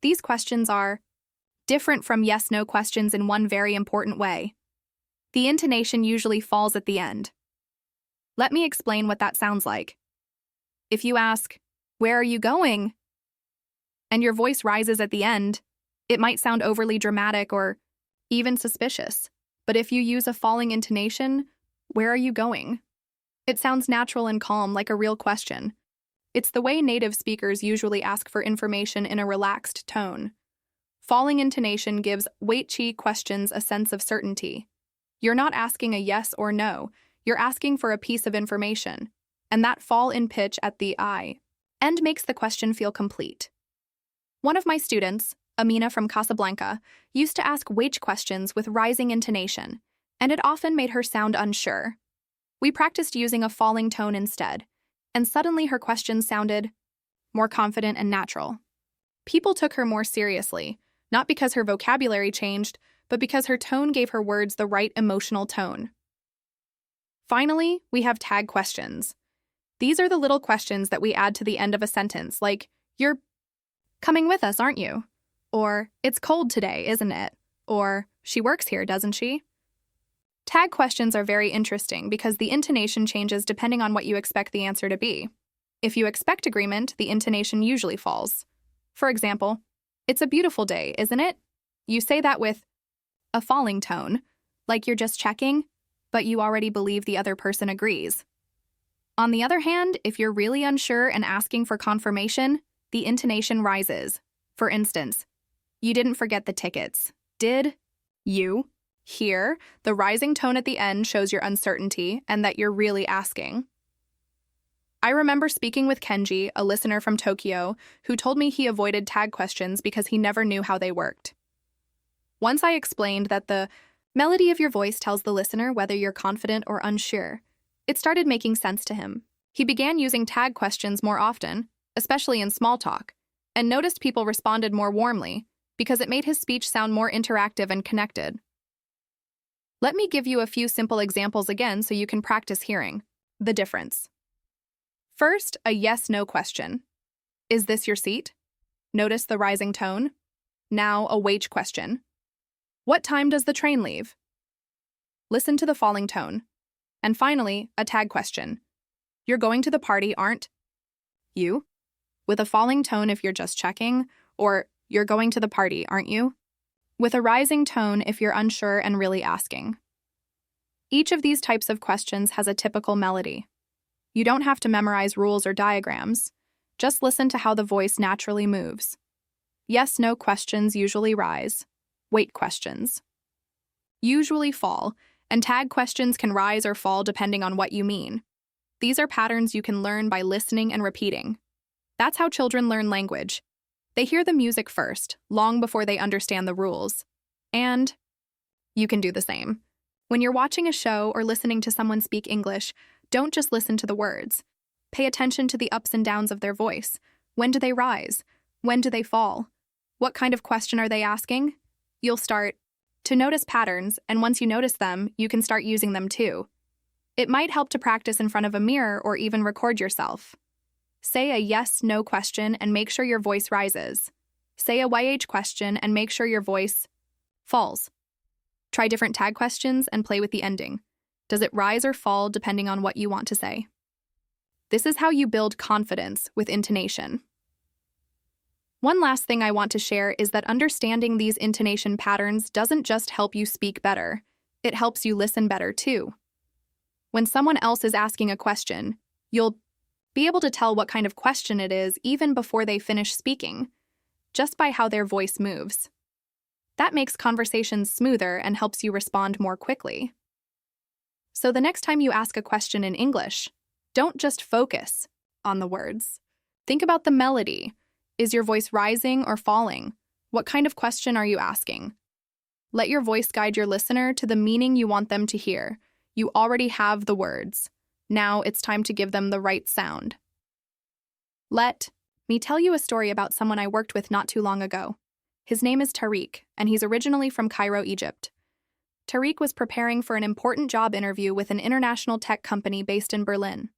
These questions are different from yes/no questions in one very important way. The intonation usually falls at the end. Let me explain what that sounds like. If you ask, "Where are you going?" and your voice rises at the end, it might sound overly dramatic or even suspicious. But if you use a falling intonation, "Where are you going?" it sounds natural and calm, like a real question. It's the way native speakers usually ask for information in a relaxed tone. Falling intonation gives weighty questions a sense of certainty. You're not asking a yes or no, you're asking for a piece of information, and that fall in pitch at the I end makes the question feel complete. One of my students, Amina from Casablanca, used to ask weight questions with rising intonation, and it often made her sound unsure. We practiced using a falling tone instead, and suddenly her questions sounded more confident and natural. People took her more seriously, not because her vocabulary changed, but because her tone gave her words the right emotional tone. Finally, we have tag questions. These are the little questions that we add to the end of a sentence, like, "You're coming with us, aren't you?" Or, "It's cold today, isn't it?" Or, "She works here, doesn't she?" Tag questions are very interesting because the intonation changes depending on what you expect the answer to be. If you expect agreement, the intonation usually falls. For example, "It's a beautiful day, isn't it?" You say that with a falling tone, like you're just checking, but you already believe the other person agrees. On the other hand, if you're really unsure and asking for confirmation, the intonation rises. For instance, "You didn't forget the tickets, did you?" Here, the rising tone at the end shows your uncertainty and that you're really asking. I remember speaking with Kenji, a listener from Tokyo, who told me he avoided tag questions because he never knew how they worked. Once I explained that the melody of your voice tells the listener whether you're confident or unsure, it started making sense to him. He began using tag questions more often, especially in small talk, and noticed people responded more warmly because it made his speech sound more interactive and connected. Let me give you a few simple examples again so you can practice hearing the difference. First, a yes-no question. "Is this your seat?" Notice the rising tone. Now, a wait question. "What time does the train leave?" Listen to the falling tone. And finally, a tag question. "You're going to the party, aren't you?" With a falling tone if you're just checking, or "You're going to the party, aren't you?" With a rising tone if you're unsure and really asking. Each of these types of questions has a typical melody. You don't have to memorize rules or diagrams. Just listen to how the voice naturally moves. Yes-no questions usually rise. Wait questions usually fall, and tag questions can rise or fall depending on what you mean. These are patterns you can learn by listening and repeating. That's how children learn language. They hear the music first, long before they understand the rules. And you can do the same. When you're watching a show or listening to someone speak English, don't just listen to the words. Pay attention to the ups and downs of their voice. When do they rise? When do they fall? What kind of question are they asking? You'll start to notice patterns, and once you notice them, you can start using them too. It might help to practice in front of a mirror or even record yourself. Say a yes-no question and make sure your voice rises. Say a YH question and make sure your voice falls. Try different tag questions and play with the ending. Does it rise or fall depending on what you want to say? This is how you build confidence with intonation. One last thing I want to share is that understanding these intonation patterns doesn't just help you speak better, it helps you listen better too. When someone else is asking a question, you'll be able to tell what kind of question it is even before they finish speaking, just by how their voice moves. That makes conversations smoother and helps you respond more quickly. So the next time you ask a question in English, don't just focus on the words. Think about the melody. Is your voice rising or falling? What kind of question are you asking? Let your voice guide your listener to the meaning you want them to hear. You already have the words. Now it's time to give them the right sound. Let me tell you a story about someone I worked with not too long ago. His name is Tariq, and he's originally from Cairo, Egypt. Tariq was preparing for an important job interview with an international tech company based in Berlin.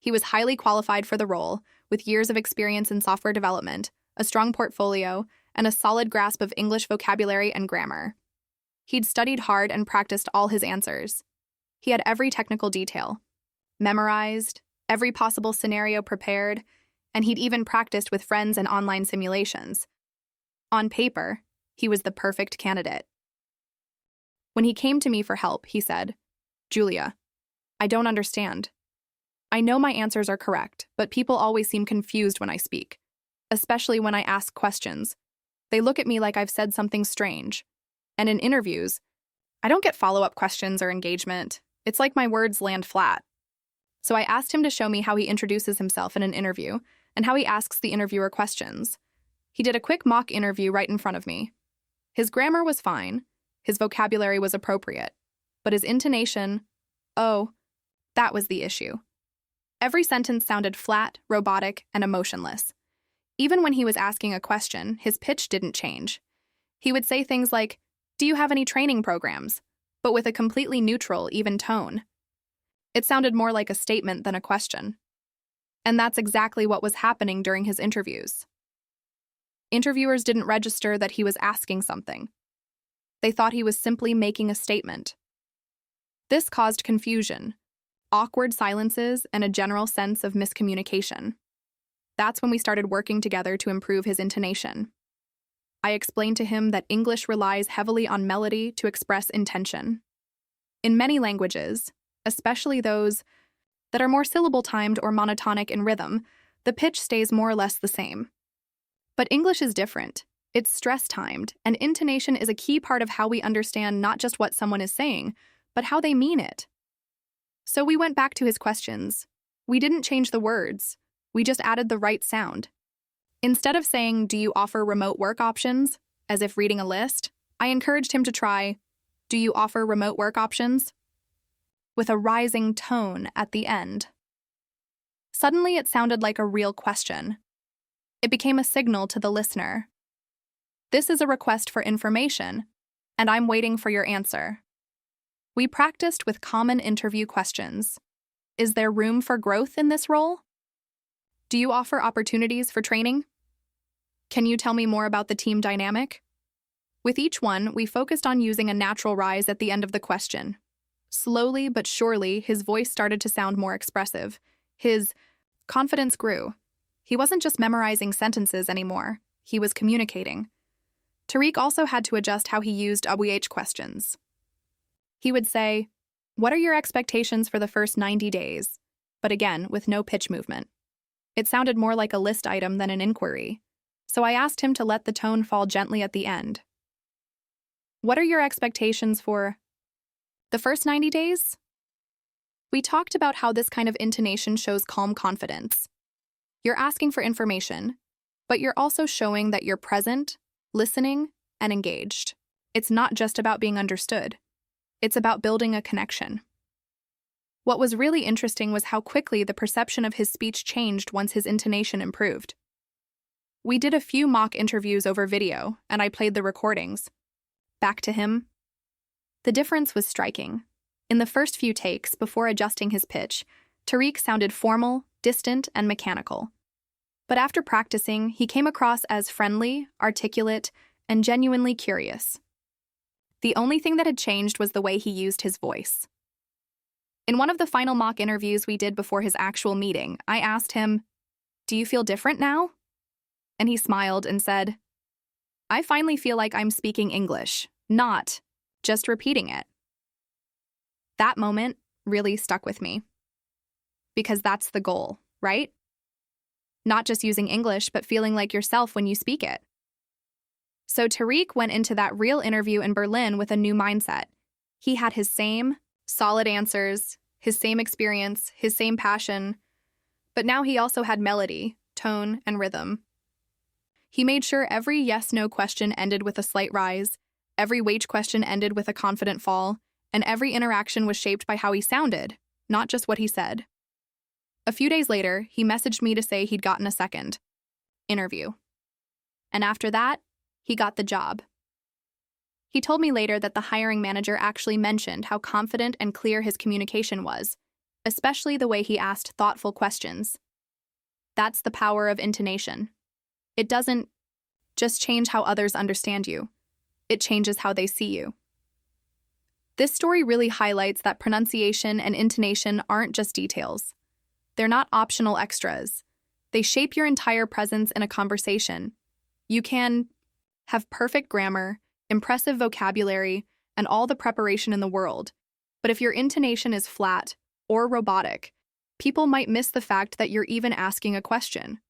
He was highly qualified for the role, with years of experience in software development, a strong portfolio, and a solid grasp of English vocabulary and grammar. He'd studied hard and practiced all his answers. He had every technical detail memorized, every possible scenario prepared, and he'd even practiced with friends and online simulations. On paper, he was the perfect candidate. When he came to me for help, he said, "Julia, I don't understand. I know my answers are correct, but people always seem confused when I speak, especially when I ask questions. They look at me like I've said something strange. And in interviews, I don't get follow-up questions or engagement. It's like my words land flat." So I asked him to show me how he introduces himself in an interview and how he asks the interviewer questions. He did a quick mock interview right in front of me. His grammar was fine, his vocabulary was appropriate, but his intonation, oh, that was the issue. Every sentence sounded flat, robotic, and emotionless. Even when he was asking a question, his pitch didn't change. He would say things like, "Do you have any training programs?" but with a completely neutral, even tone. It sounded more like a statement than a question. And that's exactly what was happening during his interviews. Interviewers didn't register that he was asking something. They thought he was simply making a statement. This caused confusion, awkward silences, and a general sense of miscommunication. That's when we started working together to improve his intonation. I explained to him that English relies heavily on melody to express intention. In many languages, especially those that are more syllable-timed or monotonic in rhythm, the pitch stays more or less the same. But English is different. It's stress-timed, and intonation is a key part of how we understand not just what someone is saying, but how they mean it. So we went back to his questions. We didn't change the words. We just added the right sound. Instead of saying, "Do you offer remote work options?" as if reading a list, I encouraged him to try, "Do you offer remote work options?" with a rising tone at the end. Suddenly, it sounded like a real question. It became a signal to the listener. This is a request for information, and I'm waiting for your answer. We practiced with common interview questions. Is there room for growth in this role? Do you offer opportunities for training? Can you tell me more about the team dynamic? With each one, we focused on using a natural rise at the end of the question. Slowly but surely, his voice started to sound more expressive. His confidence grew. He wasn't just memorizing sentences anymore. He was communicating. Tariq also had to adjust how he used WH questions. He would say, "What are your expectations for the first 90 days?" But again, with no pitch movement. It sounded more like a list item than an inquiry. So I asked him to let the tone fall gently at the end. "What are your expectations for the first 90 days?" We talked about how this kind of intonation shows calm confidence. You're asking for information, but you're also showing that you're present, listening, and engaged. It's not just about being understood. It's about building a connection. What was really interesting was how quickly the perception of his speech changed once his intonation improved. We did a few mock interviews over video, and I played the recordings. Back to him. The difference was striking. In the first few takes, before adjusting his pitch, Tariq sounded formal, distant, and mechanical. But after practicing, he came across as friendly, articulate, and genuinely curious. The only thing that had changed was the way he used his voice. In one of the final mock interviews we did before his actual meeting, I asked him, "Do you feel different now?" And he smiled and said, "I finally feel like I'm speaking English, not just repeating it." That moment really stuck with me. Because that's the goal, right? Not just using English, but feeling like yourself when you speak it. So Tariq went into that real interview in Berlin with a new mindset. He had his same solid answers, his same experience, his same passion, but now he also had melody, tone, and rhythm. He made sure every yes-no question ended with a slight rise, every wage question ended with a confident fall, and every interaction was shaped by how he sounded, not just what he said. A few days later, he messaged me to say he'd gotten a second interview. And after that, he got the job. He told me later that the hiring manager actually mentioned how confident and clear his communication was, especially the way he asked thoughtful questions. That's the power of intonation. It doesn't just change how others understand you. It changes how they see you. This story really highlights that pronunciation and intonation aren't just details. They're not optional extras. They shape your entire presence in a conversation. You can have perfect grammar, impressive vocabulary, and all the preparation in the world. But if your intonation is flat or robotic, people might miss the fact that you're even asking a question.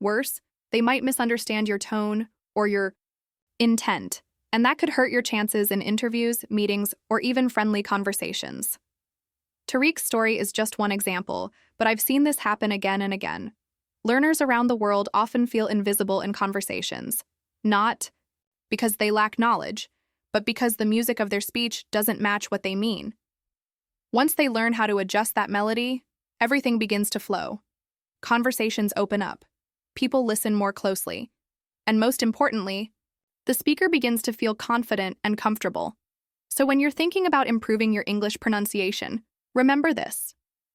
Worse, they might misunderstand your tone or your intent, and that could hurt your chances in interviews, meetings, or even friendly conversations. Tariq's story is just one example, but I've seen this happen again and again. Learners around the world often feel invisible in conversations, not because they lack knowledge, but because the music of their speech doesn't match what they mean. Once they learn how to adjust that melody, everything begins to flow. Conversations open up. people listen more closely. And most importantly, the speaker begins to feel confident and comfortable. So when you're thinking about improving your English pronunciation, remember this.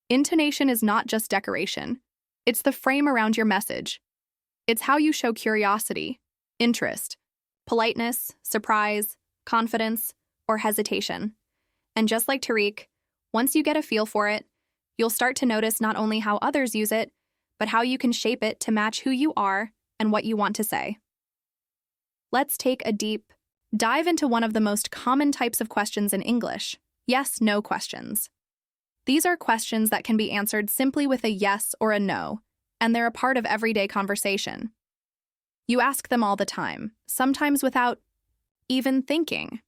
Intonation is not just decoration. It's the frame around your message. It's how you show curiosity, interest, politeness, surprise, confidence, or hesitation. And just like Tariq, once you get a feel for it, you'll start to notice not only how others use it, but how you can shape it to match who you are and what you want to say. Let's take a deep dive into one of the most common types of questions in English, yes/no questions. These are questions that can be answered simply with a yes or a no, and they're a part of everyday conversation. You ask them all the time, sometimes without even thinking.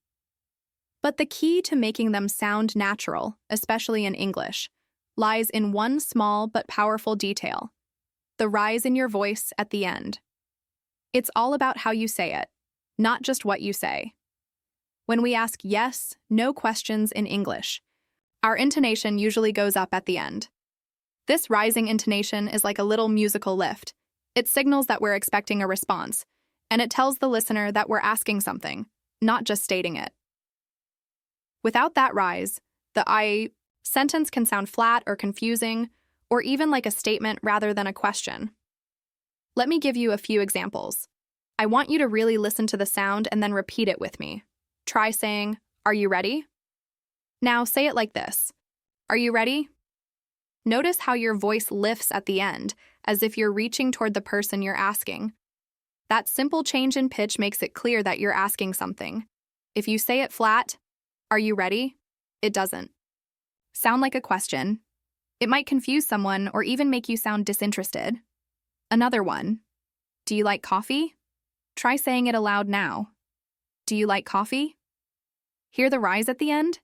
But the key to making them sound natural, especially in English, lies in one small but powerful detail: the rise in your voice at the end. It's all about how you say it, not just what you say. When we ask yes/no questions in English, our intonation usually goes up at the end. This rising intonation is like a little musical lift. It signals that we're expecting a response, and it tells the listener that we're asking something, not just stating it. Without that rise, the I sentence can sound flat or confusing, or even like a statement rather than a question. Let me give you a few examples. I want you to really listen to the sound and then repeat it with me. Try saying, "Are you ready?" Now say it like this. Are you ready? Notice how your voice lifts at the end, as if you're reaching toward the person you're asking. That simple change in pitch makes it clear that you're asking something. If you say it flat, "Are you ready?" it doesn't sound like a question. It might confuse someone or even make you sound disinterested. Another one. Do you like coffee? Try saying it aloud now. Do you like coffee? Hear the rise at the end?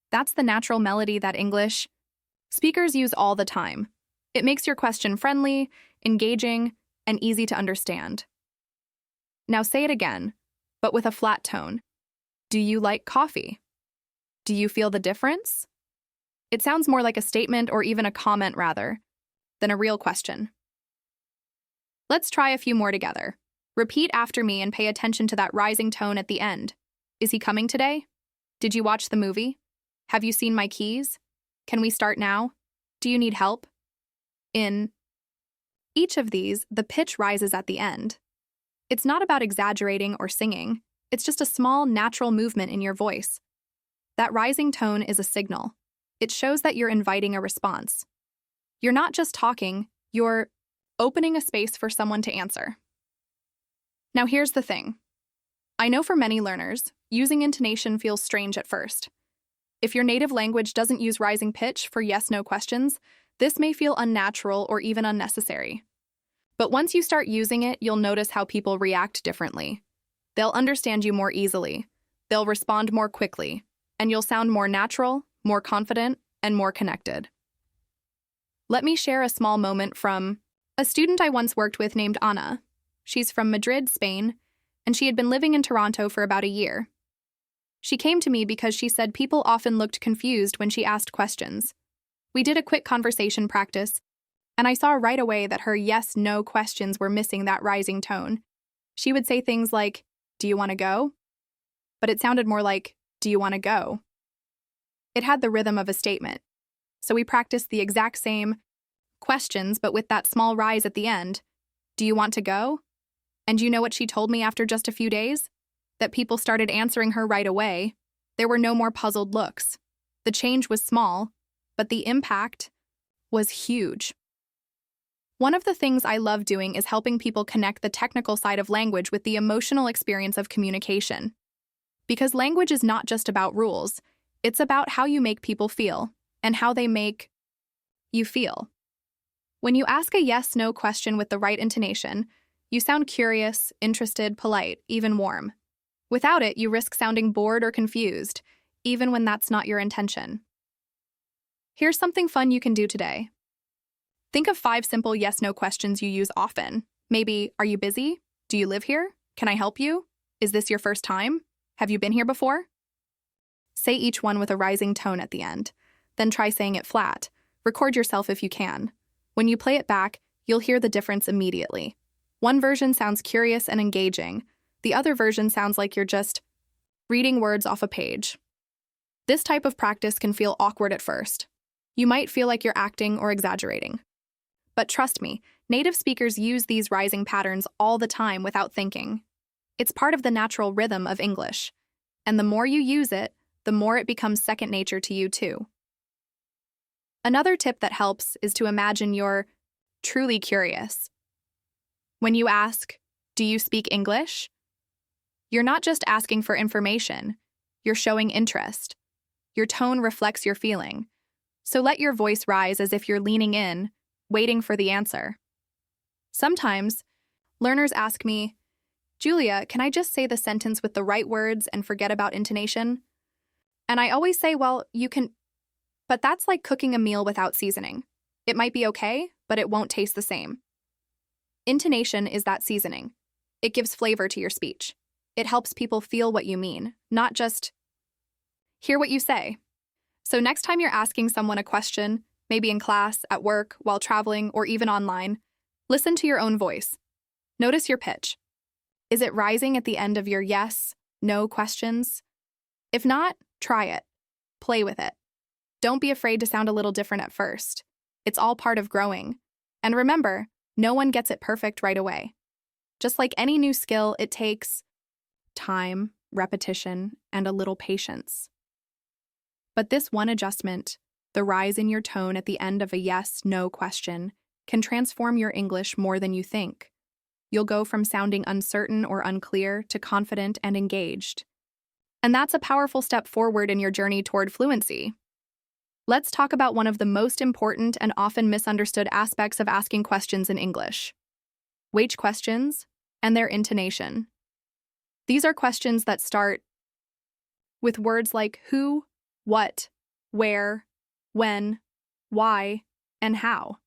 That's the natural melody that English speakers use all the time. It makes your question friendly, engaging, and easy to understand. Now say it again, but with a flat tone. Do you like coffee? Do you feel the difference? It sounds more like a statement or even a comment rather than a real question. Let's try a few more together. Repeat after me and pay attention to that rising tone at the end. Is he coming today? Did you watch the movie? Have you seen my keys? Can we start now? Do you need help? In each of these, the pitch rises at the end. It's not about exaggerating or singing. It's just a small, natural movement in your voice. That rising tone is a signal. It shows that you're inviting a response. You're not just talking, you're opening a space for someone to answer. Now here's the thing. I know for many learners, using intonation feels strange at first. If your native language doesn't use rising pitch for yes/no questions, this may feel unnatural or even unnecessary. But once you start using it, you'll notice how people react differently. They'll understand you more easily, they'll respond more quickly, and you'll sound more natural, more confident, and more connected. Let me share a small moment from a student I once worked with named Anna. She's from Madrid, Spain, and she had been living in Toronto for about a year. She came to me because she said people often looked confused when she asked questions. We did a quick conversation practice, and I saw right away that her yes/no questions were missing that rising tone. She would say things like, "Do you want to go?" But it sounded more like, "Do you want to go?" It had the rhythm of a statement. So we practiced the exact same questions, but with that small rise at the end. "Do you want to go?" And you know what she told me after just a few days? That people started answering her right away. There were no more puzzled looks. The change was small, but the impact was huge. One of the things I love doing is helping people connect the technical side of language with the emotional experience of communication. Because language is not just about rules, it's about how you make people feel and how they make you feel. When you ask a yes/no question with the right intonation, you sound curious, interested, polite, even warm. Without it, you risk sounding bored or confused, even when that's not your intention. Here's something fun you can do today. Think of 5 simple yes/no questions you use often. Maybe, are you busy? Do you live here? Can I help you? Is this your first time? Have you been here before? Say each one with a rising tone at the end. Then try saying it flat. Record yourself if you can. When you play it back, You'll hear the difference immediately. One version sounds curious and engaging. The other version sounds like you're just reading words off a page. This type of practice can feel awkward at first. You might feel like you're acting or exaggerating. But trust me, native speakers use these rising patterns all the time without thinking. It's part of the natural rhythm of English. And the more you use it, the more it becomes second nature to you too. Another tip that helps is to imagine you're truly curious. When you ask, "Do you speak English?" you're not just asking for information, you're showing interest. Your tone reflects your feeling. So let your voice rise as if you're leaning in, waiting for the answer. Sometimes, learners ask me, "Julia, can I just say the sentence with the right words and forget about intonation?" And I always say, well, you can, but that's like cooking a meal without seasoning. It might be okay, but it won't taste the same. Intonation is that seasoning. It gives flavor to your speech. It helps people feel what you mean, not just hear what you say. So next time you're asking someone a question, maybe in class, at work, while traveling, or even online, listen to your own voice. Notice your pitch. Is it rising at the end of your yes, no questions? If not, try it. Play with it. Don't be afraid to sound a little different at first. It's all part of growing. And remember, no one gets it perfect right away. Just like any new skill, it takes time, repetition, and a little patience. But this one adjustment, the rise in your tone at the end of a yes/no question, can transform your English more than you think. You'll go from sounding uncertain or unclear to confident and engaged. And that's a powerful step forward in your journey toward fluency. Let's talk about one of the most important and often misunderstood aspects of asking questions in English: WH questions and their intonation. These are questions that start with words like who, what, where, when, why, and how.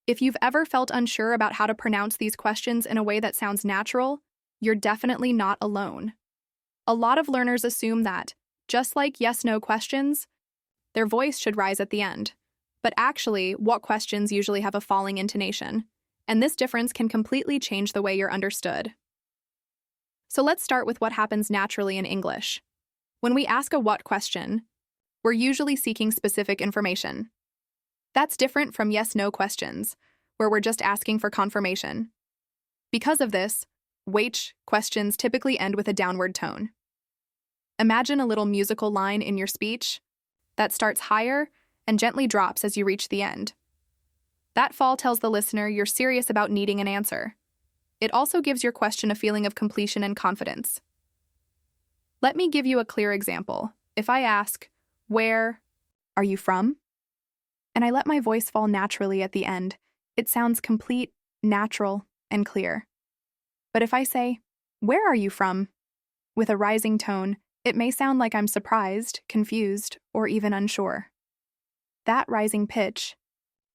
If you've ever felt unsure about how to pronounce these questions in a way that sounds natural, you're definitely not alone. A lot of learners assume that, just like yes/no questions, their voice should rise at the end. But actually, what questions usually have a falling intonation, and this difference can completely change the way you're understood. So let's start with what happens naturally in English. When we ask a what question, we're usually seeking specific information. That's different from yes/no questions, where we're just asking for confirmation. Because of this, WH questions typically end with a downward tone. Imagine a little musical line in your speech that starts higher and gently drops as you reach the end. That fall tells the listener you're serious about needing an answer. It also gives your question a feeling of completion and confidence. Let me give you a clear example. If I ask, "Where are you from?" and I let my voice fall naturally at the end, it sounds complete, natural, and clear. But if I say, "Where are you from?" with a rising tone, it may sound like I'm surprised, confused, or even unsure. That rising pitch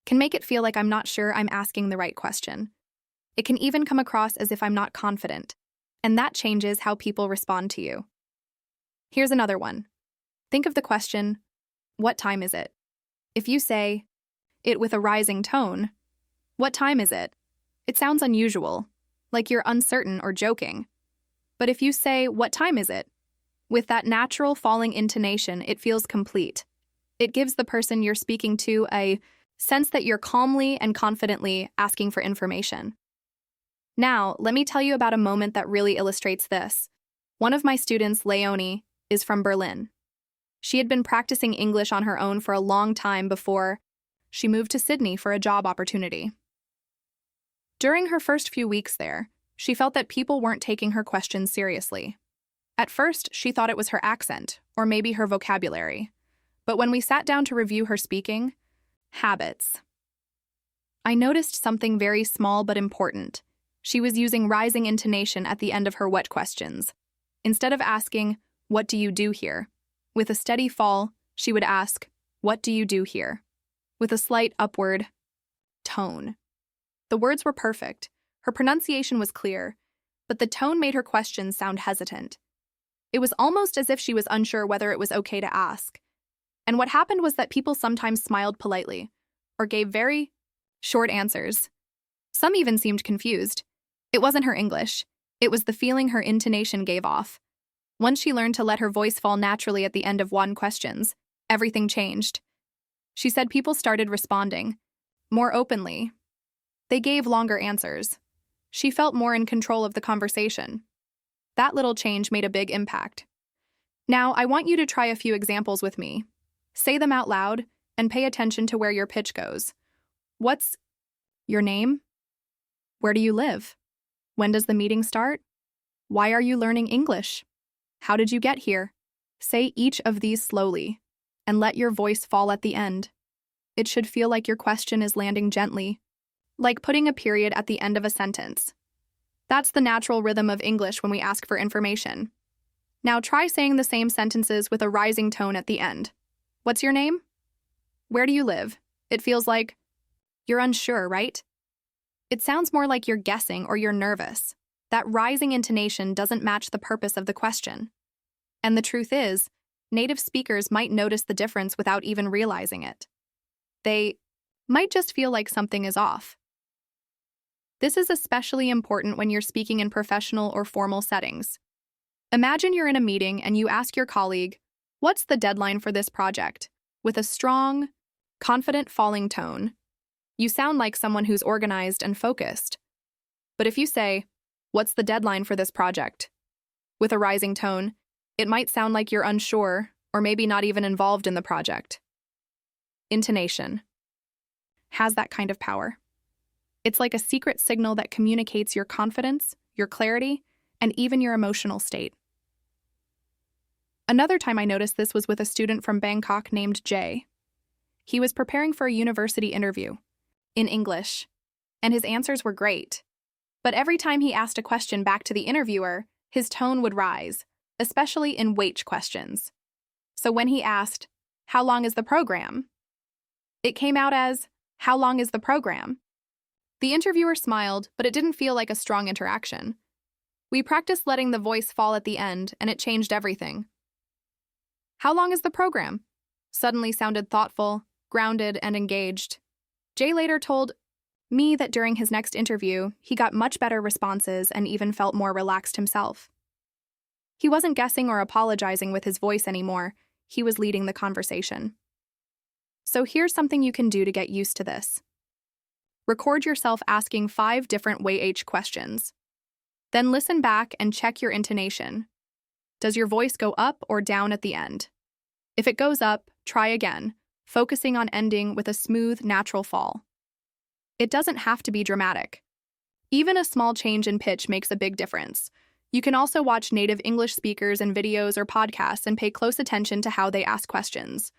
can make it feel like I'm not sure I'm asking the right question. It can even come across as if I'm not confident, and that changes how people respond to you. Here's another one. Think of the question, "What time is it?" If you say it with a rising tone, "What time is it?" it sounds unusual, like you're uncertain or joking. But if you say, "What time is it?" with that natural falling intonation, it feels complete. It gives the person you're speaking to a sense that you're calmly and confidently asking for information. Now, let me tell you about a moment that really illustrates this. One of my students, Leonie, is from Berlin. She had been practicing English on her own for a long time before she moved to Sydney for a job opportunity. During her first few weeks there, she felt that people weren't taking her questions seriously. At first, she thought it was her accent, or maybe her vocabulary. But when we sat down to review her speaking habits, I noticed something very small but important. She was using rising intonation at the end of her what questions. Instead of asking, "What do you do here?" with a steady fall, she would ask, "What do you do here?" with a slight upward tone. The words were perfect, her pronunciation was clear, but the tone made her questions sound hesitant. It was almost as if she was unsure whether it was okay to ask. And what happened was that people sometimes smiled politely, or gave very short answers. Some even seemed confused. It wasn't her English. It was the feeling her intonation gave off. Once she learned to let her voice fall naturally at the end of one questions, everything changed. She said people started responding more openly. They gave longer answers. She felt more in control of the conversation. That little change made a big impact. Now, I want you to try a few examples with me. Say them out loud and pay attention to where your pitch goes. What's your name? Where do you live? When does the meeting start? Why are you learning English? How did you get here? Say each of these slowly and let your voice fall at the end. It should feel like your question is landing gently, like putting a period at the end of a sentence. That's the natural rhythm of English when we ask for information. Now try saying the same sentences with a rising tone at the end. What's your name? Where do you live? It feels like you're unsure, right? It sounds more like you're guessing or you're nervous. That rising intonation doesn't match the purpose of the question. And the truth is, native speakers might notice the difference without even realizing it. They might just feel like something is off. This is especially important when you're speaking in professional or formal settings. Imagine you're in a meeting and you ask your colleague, "What's the deadline for this project?" with a strong, confident falling tone. You sound like someone who's organized and focused. But if you say, "What's the deadline for this project?" with a rising tone, it might sound like you're unsure or maybe not even involved in the project. Intonation has that kind of power. It's like a secret signal that communicates your confidence, your clarity, and even your emotional state. Another time I noticed this was with a student from Bangkok named Jay. He was preparing for a university interview in English, and his answers were great. But every time he asked a question back to the interviewer, his tone would rise, especially in WH questions. So when he asked, "How long is the program?" it came out as, "How long is the program?" The interviewer smiled, but it didn't feel like a strong interaction. We practiced letting the voice fall at the end, and it changed everything. "How long is the program?" suddenly sounded thoughtful, grounded, and engaged. Jay later told me that during his next interview, he got much better responses and even felt more relaxed himself. He wasn't guessing or apologizing with his voice anymore. He was leading the conversation. So here's something you can do to get used to this. Record yourself asking 5 different WH questions. Then listen back and check your intonation. Does your voice go up or down at the end? If it goes up, try again, focusing on ending with a smooth, natural fall. It doesn't have to be dramatic. Even a small change in pitch makes a big difference. You can also watch native English speakers in videos or podcasts and pay close attention to how they ask questions.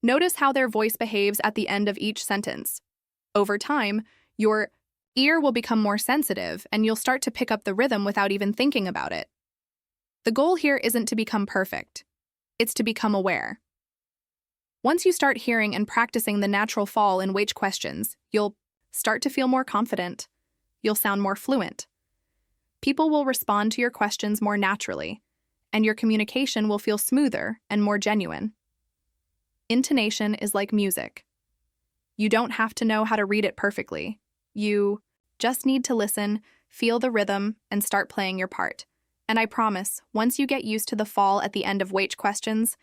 Notice how their voice behaves at the end of each sentence. Over time, your ear will become more sensitive and you'll start to pick up the rhythm without even thinking about it. The goal here isn't to become perfect. It's to become aware. Once you start hearing and practicing the natural fall in WH questions, you'll start to feel more confident. You'll sound more fluent. People will respond to your questions more naturally, and your communication will feel smoother and more genuine. Intonation is like music. You don't have to know how to read it perfectly. You just need to listen, feel the rhythm, and start playing your part. And I promise, once you get used to the fall at the end of WH questions,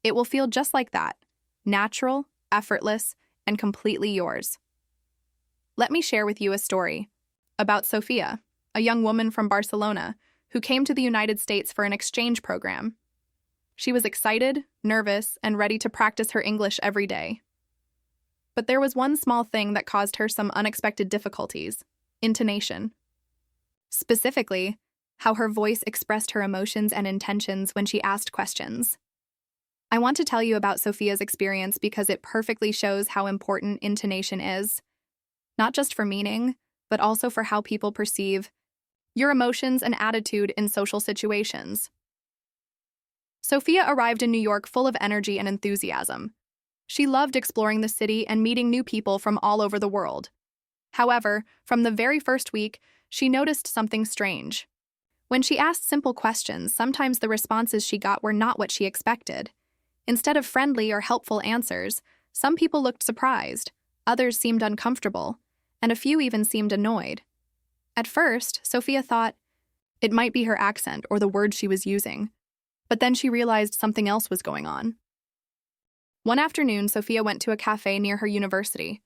it will feel just like that, natural, effortless, and completely yours. Let me share with you a story about Sophia, a young woman from Barcelona who came to the United States for an exchange program. She was excited, nervous, and ready to practice her English every day. But there was one small thing that caused her some unexpected difficulties: intonation. Specifically, how her voice expressed her emotions and intentions when she asked questions. I want to tell you about Sophia's experience because it perfectly shows how important intonation is, not just for meaning, but also for how people perceive your emotions and attitude in social situations. Sophia arrived in New York full of energy and enthusiasm. She loved exploring the city and meeting new people from all over the world. However, from the very first week, she noticed something strange. When she asked simple questions, sometimes the responses she got were not what she expected. Instead of friendly or helpful answers, some people looked surprised, others seemed uncomfortable, and a few even seemed annoyed. At first, Sophia thought it might be her accent or the words she was using, but then she realized something else was going on. One afternoon, Sophia went to a cafe near her university.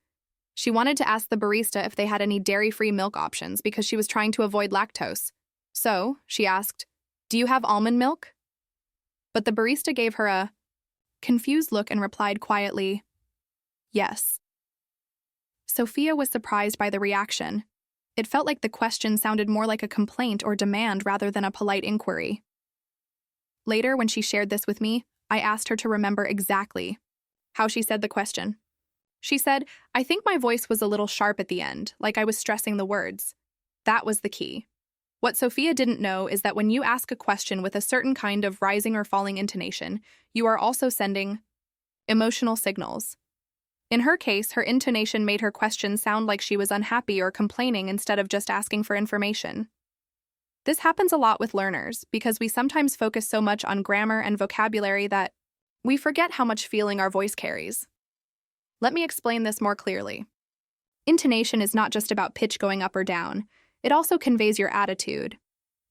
She wanted to ask the barista if they had any dairy-free milk options because she was trying to avoid lactose. So, she asked, "Do you have almond milk?" But the barista gave her a confused look and replied quietly, "Yes." Sophia was surprised by the reaction. It felt like the question sounded more like a complaint or demand rather than a polite inquiry. Later, when she shared this with me, I asked her to remember exactly how she said the question. She said, "I think my voice was a little sharp at the end, like I was stressing the words." That was the key. What Sophia didn't know is that when you ask a question with a certain kind of rising or falling intonation, you are also sending emotional signals. In her case, her intonation made her question sound like she was unhappy or complaining instead of just asking for information. This happens a lot with learners because we sometimes focus so much on grammar and vocabulary that we forget how much feeling our voice carries. Let me explain this more clearly. Intonation is not just about pitch going up or down. It also conveys your attitude.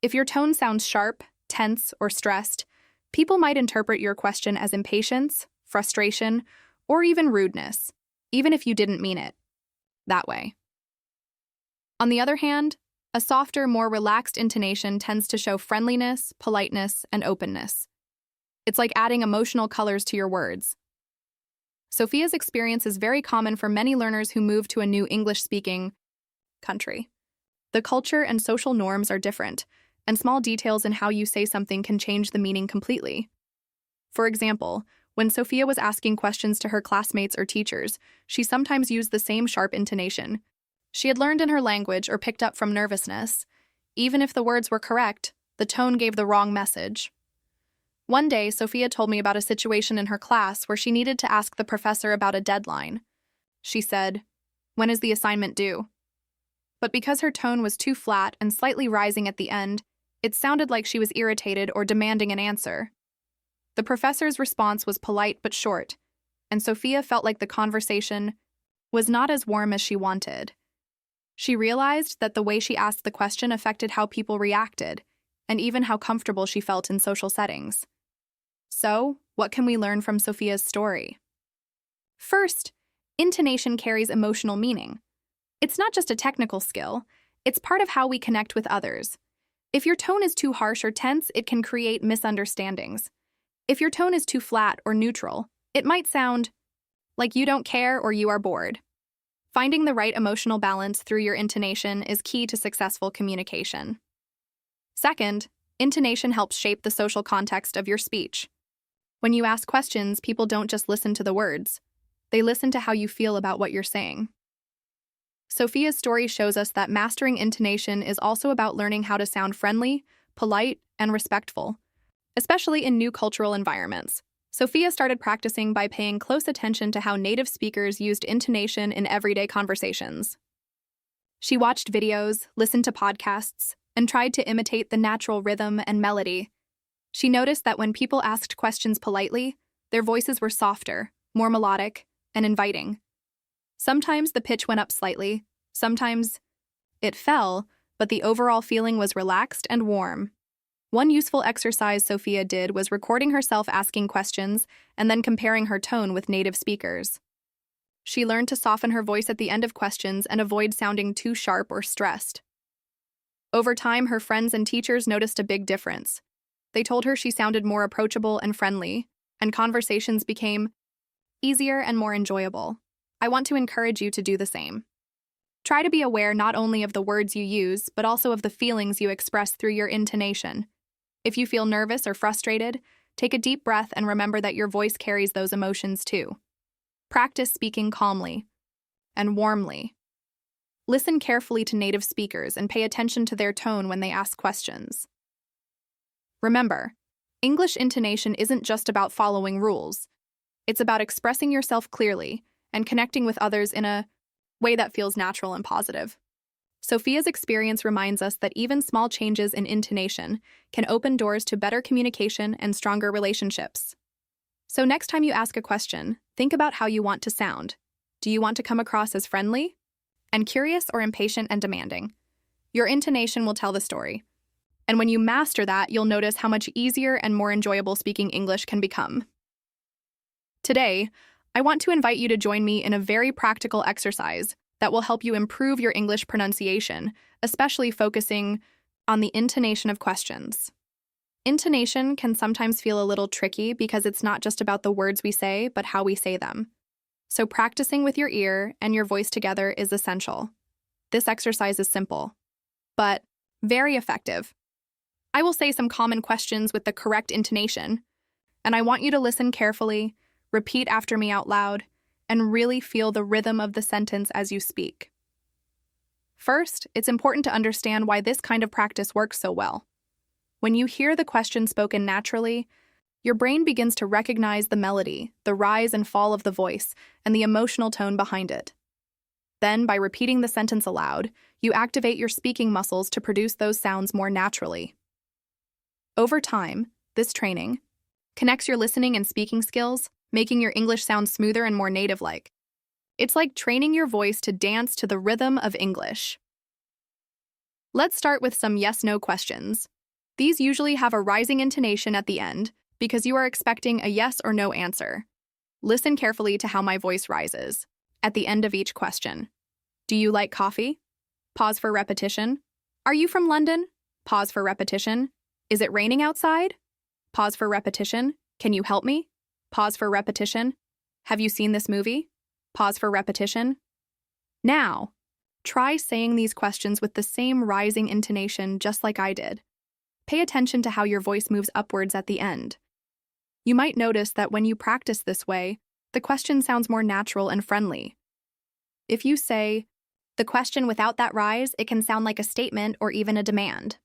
If your tone sounds sharp, tense, or stressed, people might interpret your question as impatience, frustration, or even rudeness, even if you didn't mean it that way. On the other hand, a softer, more relaxed intonation tends to show friendliness, politeness, and openness. It's like adding emotional colors to your words. Sophia's experience is very common for many learners who move to a new English-speaking country. The culture and social norms are different, and small details in how you say something can change the meaning completely. For example, when Sophia was asking questions to her classmates or teachers, she sometimes used the same sharp intonation she had learned in her language or picked up from nervousness. Even if the words were correct, the tone gave the wrong message. One day, Sophia told me about a situation in her class where she needed to ask the professor about a deadline. She said, "When is the assignment due?" But because her tone was too flat and slightly rising at the end, it sounded like she was irritated or demanding an answer. The professor's response was polite but short, and Sophia felt like the conversation was not as warm as she wanted. She realized that the way she asked the question affected how people reacted, and even how comfortable she felt in social settings. So, what can we learn from Sophia's story? First, intonation carries emotional meaning. It's not just a technical skill, it's part of how we connect with others. If your tone is too harsh or tense, it can create misunderstandings. If your tone is too flat or neutral, it might sound like you don't care or you are bored. Finding the right emotional balance through your intonation is key to successful communication. Second, intonation helps shape the social context of your speech. When you ask questions, people don't just listen to the words. They listen to how you feel about what you're saying. Sophia's story shows us that mastering intonation is also about learning how to sound friendly, polite, and respectful, especially in new cultural environments. Sophia started practicing by paying close attention to how native speakers used intonation in everyday conversations. She watched videos, listened to podcasts, and tried to imitate the natural rhythm and melody. She noticed that when people asked questions politely, their voices were softer, more melodic, and inviting. Sometimes the pitch went up slightly, sometimes it fell, but the overall feeling was relaxed and warm. One useful exercise Sophia did was recording herself asking questions and then comparing her tone with native speakers. She learned to soften her voice at the end of questions and avoid sounding too sharp or stressed. Over time, her friends and teachers noticed a big difference. They told her she sounded more approachable and friendly, and conversations became easier and more enjoyable. I want to encourage you to do the same. Try to be aware not only of the words you use, but also of the feelings you express through your intonation. If you feel nervous or frustrated, take a deep breath and remember that your voice carries those emotions too. Practice speaking calmly and warmly. Listen carefully to native speakers and pay attention to their tone when they ask questions. Remember, English intonation isn't just about following rules. It's about expressing yourself clearly and connecting with others in a way that feels natural and positive. Sophia's experience reminds us that even small changes in intonation can open doors to better communication and stronger relationships. So next time you ask a question, think about how you want to sound. Do you want to come across as friendly, and curious or impatient and demanding. Your intonation will tell the story. And when you master that, you'll notice how much easier and more enjoyable speaking English can become. Today, I want to invite you to join me in a very practical exercise that will help you improve your English pronunciation, especially focusing on the intonation of questions. Intonation can sometimes feel a little tricky because it's not just about the words we say, but how we say them. So practicing with your ear and your voice together is essential. This exercise is simple, but very effective. I will say some common questions with the correct intonation, and I want you to listen carefully, repeat after me out loud, and really feel the rhythm of the sentence as you speak. First, it's important to understand why this kind of practice works so well. When you hear the question spoken naturally, your brain begins to recognize the melody, the rise and fall of the voice, and the emotional tone behind it. Then, by repeating the sentence aloud, you activate your speaking muscles to produce those sounds more naturally. Over time, this training connects your listening and speaking skills, making your English sound smoother and more native-like. It's like training your voice to dance to the rhythm of English. Let's start with some yes-no questions. These usually have a rising intonation at the end because you are expecting a yes or no answer. Listen carefully to how my voice rises at the end of each question. Do you like coffee? Pause for repetition. Are you from London? Pause for repetition. Is it raining outside? Pause for repetition. Can you help me? Pause for repetition. Have you seen this movie? Pause for repetition. Now, try saying these questions with the same rising intonation just like I did. Pay attention to how your voice moves upwards at the end. You might notice that when you practice this way, the question sounds more natural and friendly. If you say the question without that rise, it can sound like a statement or even a demand.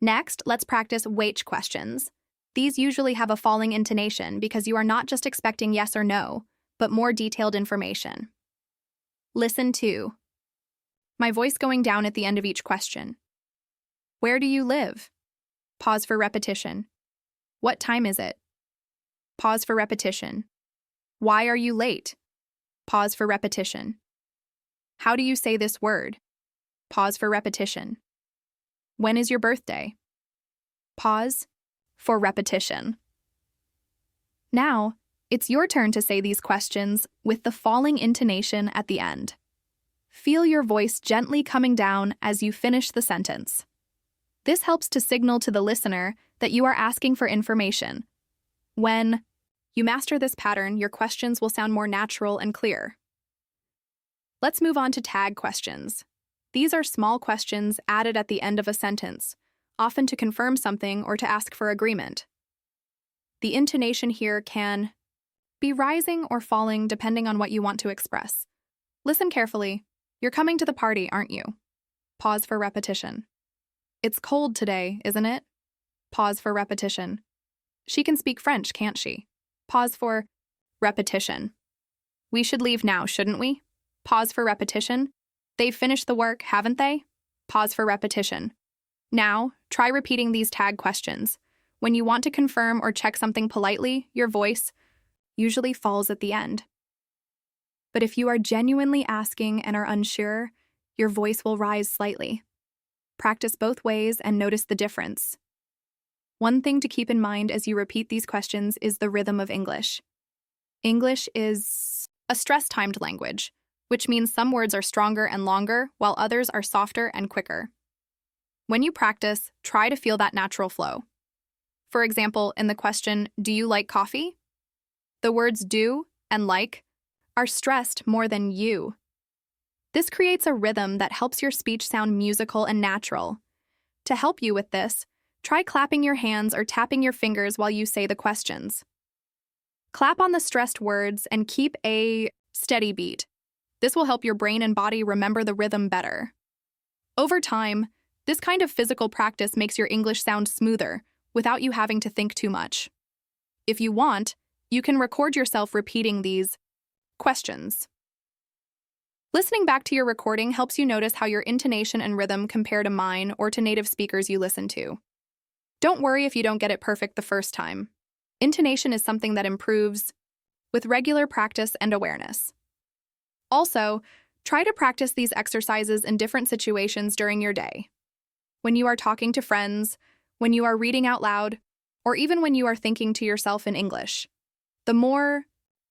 Next, let's practice WH questions. These usually have a falling intonation because you are not just expecting yes or no, but more detailed information. Listen to my voice going down at the end of each question. Where do you live? Pause for repetition. What time is it? Pause for repetition. Why are you late? Pause for repetition. How do you say this word? Pause for repetition. When is your birthday? Pause for repetition. Now, it's your turn to say these questions with the falling intonation at the end. Feel your voice gently coming down as you finish the sentence. This helps to signal to the listener that you are asking for information. When you master this pattern, your questions will sound more natural and clear. Let's move on to tag questions. These are small questions added at the end of a sentence, often to confirm something or to ask for agreement. The intonation here can be rising or falling depending on what you want to express. Listen carefully. You're coming to the party, aren't you? Pause for repetition. It's cold today, isn't it? Pause for repetition. She can speak French, can't she? Pause for repetition. We should leave now, shouldn't we? Pause for repetition. They've finished the work, haven't they? Pause for repetition. Now, try repeating these tag questions. When you want to confirm or check something politely, your voice usually falls at the end. But if you are genuinely asking and are unsure, your voice will rise slightly. Practice both ways and notice the difference. One thing to keep in mind as you repeat these questions is the rhythm of English. English is a stress-timed language, which means some words are stronger and longer, while others are softer and quicker. When you practice, try to feel that natural flow. For example, in the question, do you like coffee? The words do and like are stressed more than you. This creates a rhythm that helps your speech sound musical and natural. To help you with this, try clapping your hands or tapping your fingers while you say the questions. Clap on the stressed words and keep a steady beat. This will help your brain and body remember the rhythm better. Over time, this kind of physical practice makes your English sound smoother without you having to think too much. If you want, you can record yourself repeating these questions. Listening back to your recording helps you notice how your intonation and rhythm compare to mine or to native speakers you listen to. Don't worry if you don't get it perfect the first time. Intonation is something that improves with regular practice and awareness. Also, Try to practice these exercises in different situations during your day. When you are talking to friends, when you are reading out loud, or even when you are thinking to yourself in English. The more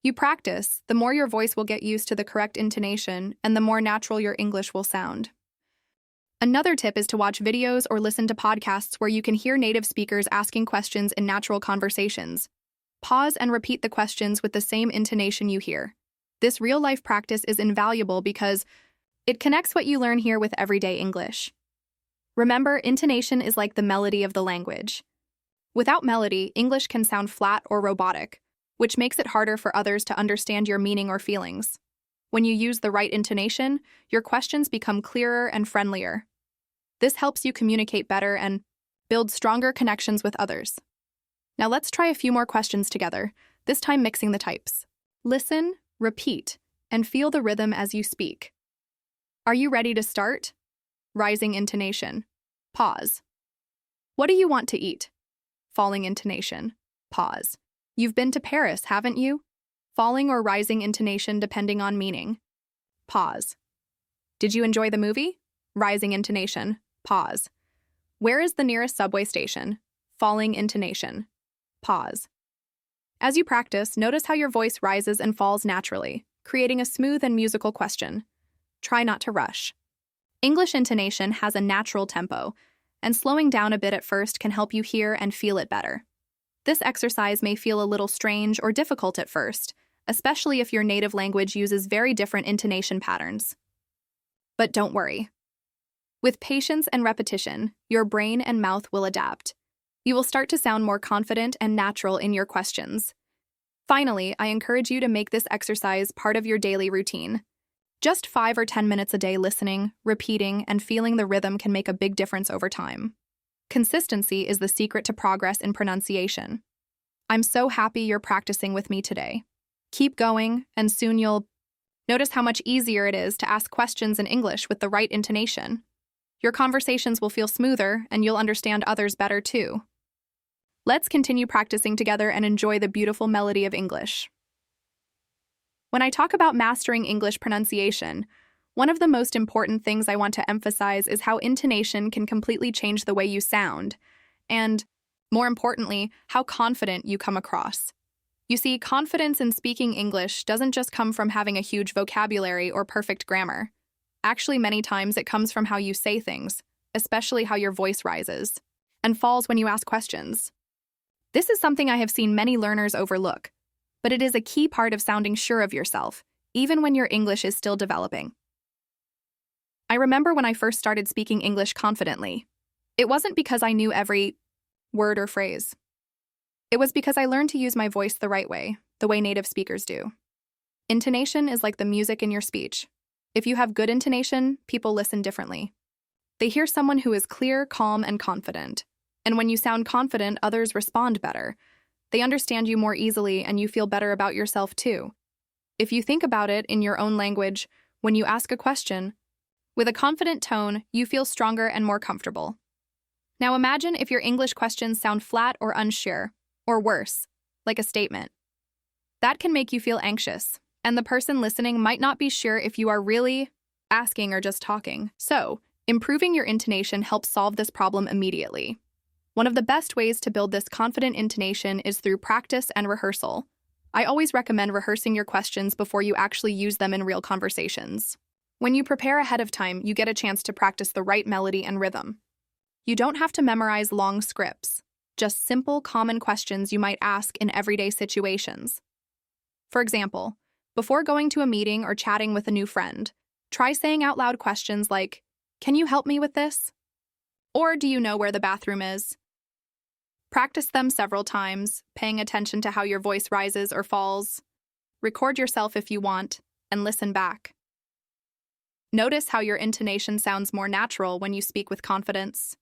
you practice, the more your voice will get used to the correct intonation and the more natural your English will sound. Another tip is to watch videos or listen to podcasts where you can hear native speakers asking questions in natural conversations. Pause and repeat the questions with the same intonation you hear. This real-life practice is invaluable because it connects what you learn here with everyday English. Remember, intonation is like the melody of the language. Without melody, English can sound flat or robotic, which makes it harder for others to understand your meaning or feelings. When you use the right intonation, your questions become clearer and friendlier. This helps you communicate better and build stronger connections with others. Now let's try a few more questions together, this time mixing the types. Listen, repeat, and feel the rhythm as you speak. Are you ready to start? Rising intonation. Pause. What do you want to eat? Falling intonation. Pause. You've been to Paris, haven't you? Falling or rising intonation depending on meaning. Pause. Did you enjoy the movie? Rising intonation. Pause. Where is the nearest subway station? Falling intonation. Pause. As you practice, notice how your voice rises and falls naturally, creating a smooth and musical question. Try not to rush. English intonation has a natural tempo, and slowing down a bit at first can help you hear and feel it better. This exercise may feel a little strange or difficult at first, especially if your native language uses very different intonation patterns. But don't worry. With patience and repetition, your brain and mouth will adapt. You will start to sound more confident and natural in your questions. Finally, I encourage you to make this exercise part of your daily routine. Just 5 or 10 minutes a day listening, repeating, and feeling the rhythm can make a big difference over time. Consistency is the secret to progress in pronunciation. I'm so happy you're practicing with me today. Keep going, and soon you'll notice how much easier it is to ask questions in English with the right intonation. Your conversations will feel smoother, and you'll understand others better too. Let's continue practicing together and enjoy the beautiful melody of English. When I talk about mastering English pronunciation, one of the most important things I want to emphasize is how intonation can completely change the way you sound, and, more importantly, how confident you come across. You see, confidence in speaking English doesn't just come from having a huge vocabulary or perfect grammar. Actually, many times it comes from how you say things, especially how your voice rises and falls when you ask questions. This is something I have seen many learners overlook, but it is a key part of sounding sure of yourself, even when your English is still developing. I remember when I first started speaking English confidently. It wasn't because I knew every word or phrase. It was because I learned to use my voice the right way, the way native speakers do. Intonation is like the music in your speech. If you have good intonation, people listen differently. They hear someone who is clear, calm, and confident. And when you sound confident, others respond better. They understand you more easily, and you feel better about yourself too. If you think about it in your own language, when you ask a question, with a confident tone, you feel stronger and more comfortable. Now imagine if your English questions sound flat or unsure, or worse, like a statement. That can make you feel anxious, and the person listening might not be sure if you are really asking or just talking. So, improving your intonation helps solve this problem immediately. One of the best ways to build this confident intonation is through practice and rehearsal. I always recommend rehearsing your questions before you actually use them in real conversations. When you prepare ahead of time, you get a chance to practice the right melody and rhythm. You don't have to memorize long scripts, just simple, common questions you might ask in everyday situations. For example, before going to a meeting or chatting with a new friend, try saying out loud questions like, "Can you help me with this?" Or, "Do you know where the bathroom is?" Practice them several times, paying attention to how your voice rises or falls. Record yourself if you want, and listen back. Notice how your intonation sounds more natural when you speak with confidence.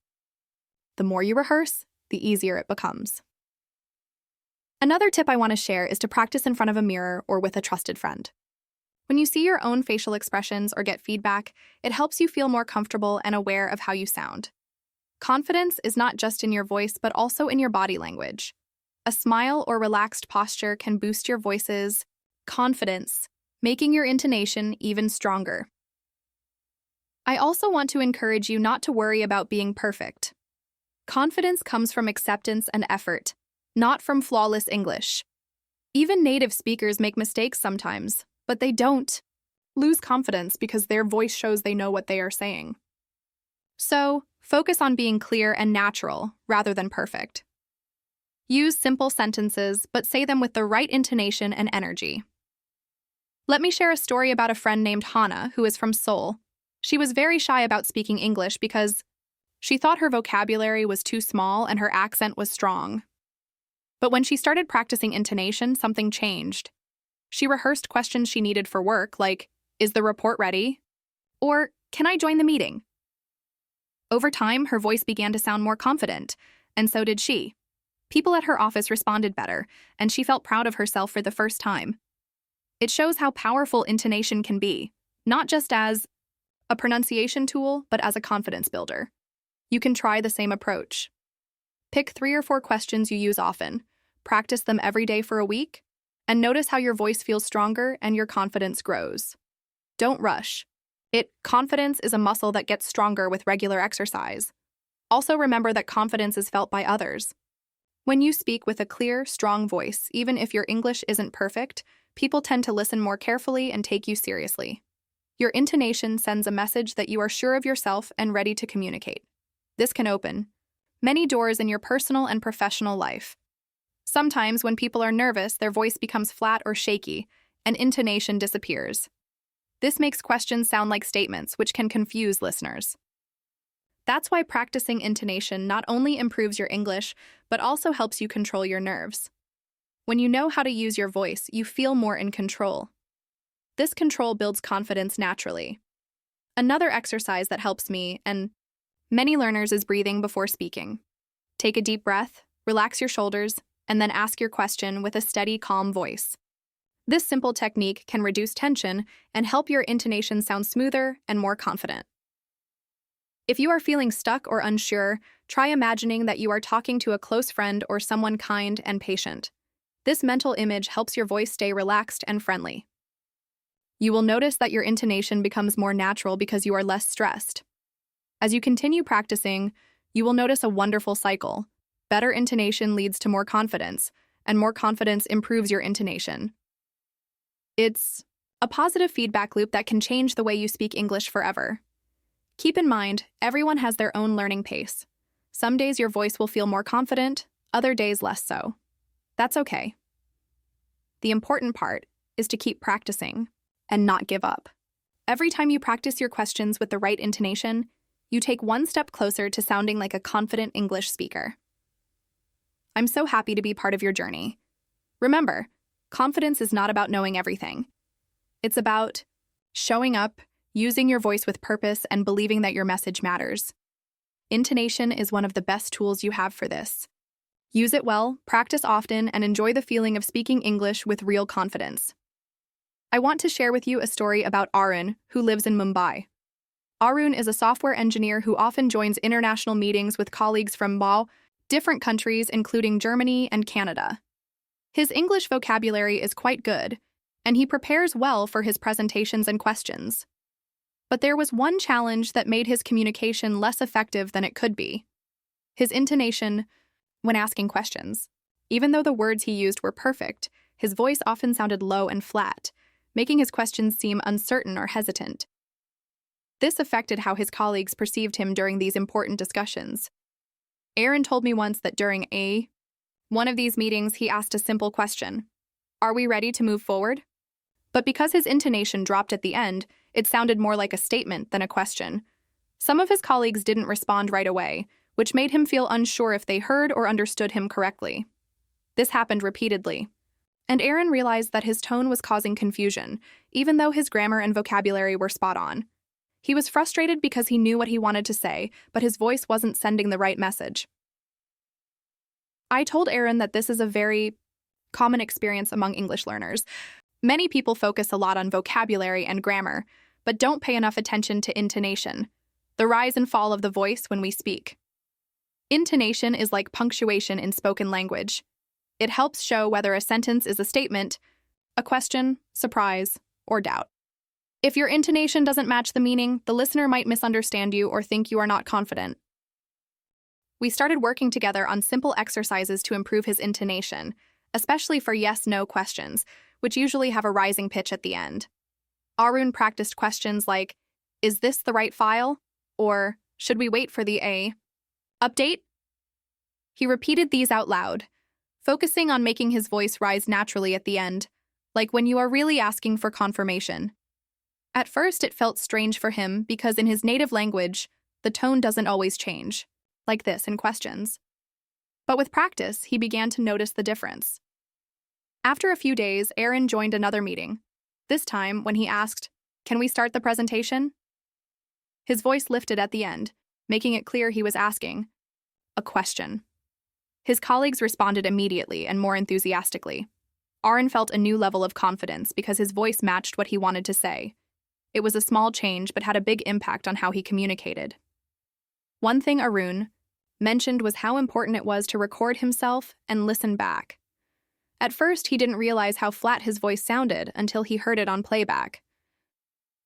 The more you rehearse, the easier it becomes. Another tip I want to share is to practice in front of a mirror or with a trusted friend. When you see your own facial expressions or get feedback, it helps you feel more comfortable and aware of how you sound. Confidence is not just in your voice, but also in your body language. A smile or relaxed posture can boost your voice's confidence, making your intonation even stronger. I also want to encourage you not to worry about being perfect. Confidence comes from acceptance and effort, not from flawless English. Even native speakers make mistakes sometimes, but they don't lose confidence because their voice shows they know what they are saying. So, focus on being clear and natural rather than perfect. Use simple sentences, but say them with the right intonation and energy. Let me share a story about a friend named Hannah who is from Seoul. She was very shy about speaking English because she thought her vocabulary was too small and her accent was strong. But when she started practicing intonation, something changed. She rehearsed questions she needed for work, like, "Is the report ready?" Or, "Can I join the meeting?" Over time, her voice began to sound more confident, and so did she. People at her office responded better, and she felt proud of herself for the first time. It shows how powerful intonation can be, not just as a pronunciation tool, but as a confidence builder. You can try the same approach. Pick 3 or 4 questions you use often, practice them every day for a week, and notice how your voice feels stronger and your confidence grows. Don't rush. Confidence is a muscle that gets stronger with regular exercise. Also remember that confidence is felt by others. When you speak with a clear, strong voice, even if your English isn't perfect, people tend to listen more carefully and take you seriously. Your intonation sends a message that you are sure of yourself and ready to communicate. This can open many doors in your personal and professional life. Sometimes, when people are nervous, their voice becomes flat or shaky, and intonation disappears. This makes questions sound like statements, which can confuse listeners. That's why practicing intonation not only improves your English, but also helps you control your nerves. When you know how to use your voice, you feel more in control. This control builds confidence naturally. Another exercise that helps me and many learners is breathing before speaking. Take a deep breath, relax your shoulders, and then ask your question with a steady, calm voice. This simple technique can reduce tension and help your intonation sound smoother and more confident. If you are feeling stuck or unsure, try imagining that you are talking to a close friend or someone kind and patient. This mental image helps your voice stay relaxed and friendly. You will notice that your intonation becomes more natural because you are less stressed. As you continue practicing, you will notice a wonderful cycle. Better intonation leads to more confidence, and more confidence improves your intonation. It's a positive feedback loop that can change the way you speak English forever. Keep in mind, everyone has their own learning pace. Some days your voice will feel more confident, other days less so. That's okay. The important part is to keep practicing and not give up. Every time you practice your questions with the right intonation, you take one step closer to sounding like a confident English speaker. I'm so happy to be part of your journey. Remember, confidence is not about knowing everything. It's about showing up, using your voice with purpose, and believing that your message matters. Intonation is one of the best tools you have for this. Use it well, practice often, and enjoy the feeling of speaking English with real confidence. I want to share with you a story about Arun, who lives in Mumbai. Arun is a software engineer who often joins international meetings with colleagues from different countries, including Germany and Canada. His English vocabulary is quite good, and he prepares well for his presentations and questions. But there was one challenge that made his communication less effective than it could be: his intonation when asking questions. Even though the words he used were perfect, his voice often sounded low and flat, making his questions seem uncertain or hesitant. This affected how his colleagues perceived him during these important discussions. Aaron told me once that during one of these meetings, he asked a simple question: "Are we ready to move forward?" But because his intonation dropped at the end, it sounded more like a statement than a question. Some of his colleagues didn't respond right away, which made him feel unsure if they heard or understood him correctly. This happened repeatedly, and Aaron realized that his tone was causing confusion, even though his grammar and vocabulary were spot on. He was frustrated because he knew what he wanted to say, but his voice wasn't sending the right message. I told Aaron that this is a very common experience among English learners. Many people focus a lot on vocabulary and grammar, but don't pay enough attention to intonation, the rise and fall of the voice when we speak. Intonation is like punctuation in spoken language. It helps show whether a sentence is a statement, a question, surprise, or doubt. If your intonation doesn't match the meaning, the listener might misunderstand you or think you are not confident. We started working together on simple exercises to improve his intonation, especially for yes-no questions, which usually have a rising pitch at the end. Arun practiced questions like, "Is this the right file?" or "Should we wait for the A update?" He repeated these out loud, focusing on making his voice rise naturally at the end, like when you are really asking for confirmation. At first, it felt strange for him because in his native language, the tone doesn't always change, like this in questions. But with practice, he began to notice the difference. After a few days, Aaron joined another meeting. This time, when he asked, "Can we start the presentation?" His voice lifted at the end, making it clear he was asking a question. His colleagues responded immediately and more enthusiastically. Aaron felt a new level of confidence because his voice matched what he wanted to say. It was a small change but had a big impact on how he communicated. One thing Arun mentioned was how important it was to record himself and listen back. At first, he didn't realize how flat his voice sounded until he heard it on playback.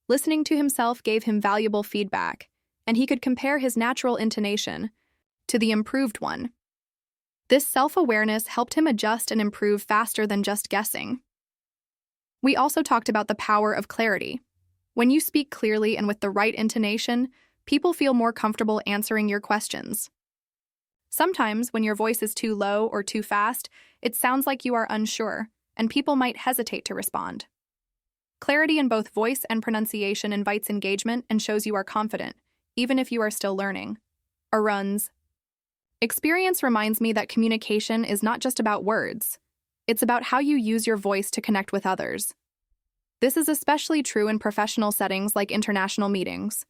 Listening to himself gave him valuable feedback, and he could compare his natural intonation to the improved one. This self-awareness helped him adjust and improve faster than just guessing. We also talked about the power of clarity. When you speak clearly and with the right intonation, people feel more comfortable answering your questions. Sometimes, when your voice is too low or too fast, it sounds like you are unsure, and people might hesitate to respond. Clarity in both voice and pronunciation invites engagement and shows you are confident, even if you are still learning. Arun's experience reminds me that communication is not just about words. It's about how you use your voice to connect with others. This is especially true in professional settings like international meetings,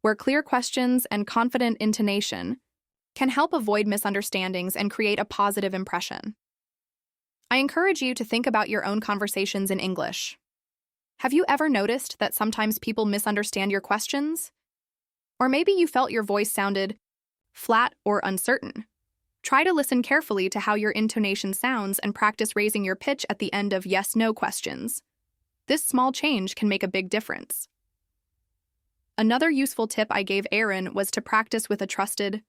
where clear questions and confident intonation can help avoid misunderstandings and create a positive impression. I encourage you to think about your own conversations in English. Have you ever noticed that sometimes people misunderstand your questions? Or maybe you felt your voice sounded flat or uncertain. Try to listen carefully to how your intonation sounds and practice raising your pitch at the end of yes-no questions. This small change can make a big difference. Another useful tip I gave Aaron was to practice with a trusted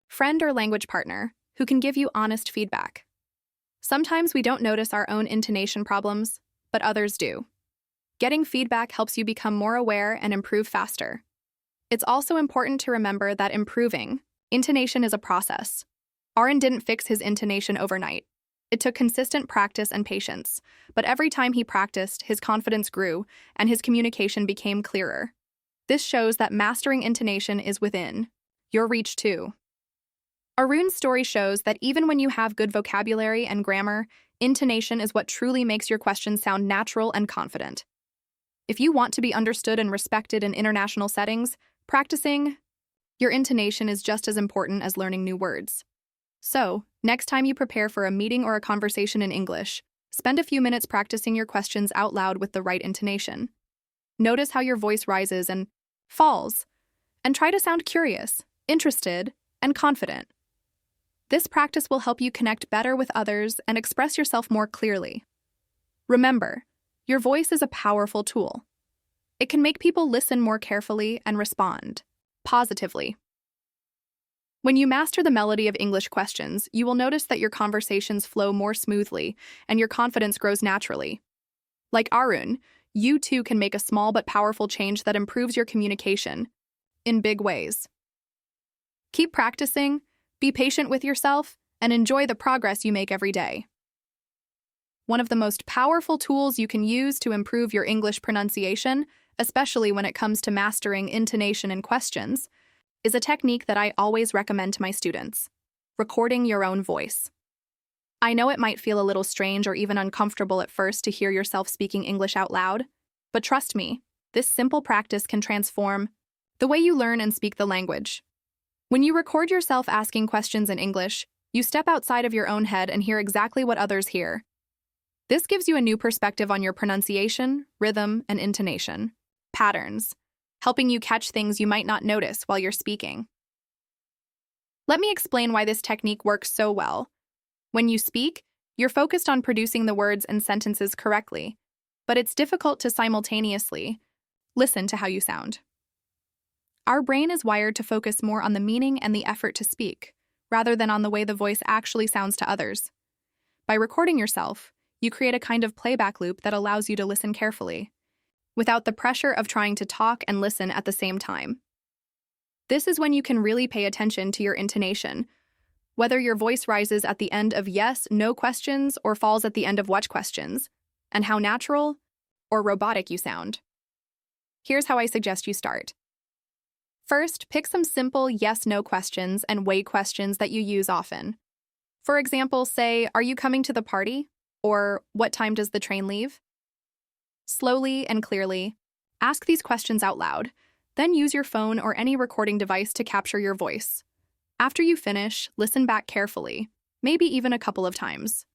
friend or language partner who can give you honest feedback. Sometimes we don't notice our own intonation problems, but others do. Getting feedback helps you become more aware and improve faster. It's also important to remember that improving intonation is a process. Aaron didn't fix his intonation overnight. It took consistent practice and patience, but every time he practiced, his confidence grew and his communication became clearer. This shows that mastering intonation is within your reach too. Arun's story shows that even when you have good vocabulary and grammar, intonation is what truly makes your questions sound natural and confident. If you want to be understood and respected in international settings, practicing your intonation is just as important as learning new words. So, next time you prepare for a meeting or a conversation in English, spend a few minutes practicing your questions out loud with the right intonation. Notice how your voice rises and falls, and try to sound curious, interested, and confident. This practice will help you connect better with others and express yourself more clearly. Remember, your voice is a powerful tool. It can make people listen more carefully and respond positively. When you master the melody of English questions, you will notice that your conversations flow more smoothly and your confidence grows naturally. Like Arun, you too can make a small but powerful change that improves your communication in big ways. Keep practicing, be patient with yourself, and enjoy the progress you make every day. One of the most powerful tools you can use to improve your English pronunciation, especially when it comes to mastering intonation in questions, is a technique that I always recommend to my students: recording your own voice. I know it might feel a little strange or even uncomfortable at first to hear yourself speaking English out loud, but trust me, this simple practice can transform the way you learn and speak the language. When you record yourself asking questions in English, you step outside of your own head and hear exactly what others hear. This gives you a new perspective on your pronunciation, rhythm, and intonation patterns, helping you catch things you might not notice while you're speaking. Let me explain why this technique works so well. When you speak, you're focused on producing the words and sentences correctly, but it's difficult to simultaneously Listen to how you sound. Our brain is wired to focus more on the meaning and the effort to speak, rather than on the way the voice actually sounds to others. By recording yourself, you create a kind of playback loop that allows you to listen carefully, without the pressure of trying to talk and listen at the same time. This is when you can really pay attention to your intonation, whether your voice rises at the end of yes, no questions or falls at the end of what questions, and how natural or robotic you sound. Here's how I suggest you start. First, pick some simple yes-no questions and way questions that you use often. For example, say, "Are you coming to the party?" Or "What time does the train leave?" Slowly and clearly, ask these questions out loud, then use your phone or any recording device to capture your voice. After you finish, listen back carefully, maybe even a couple of times.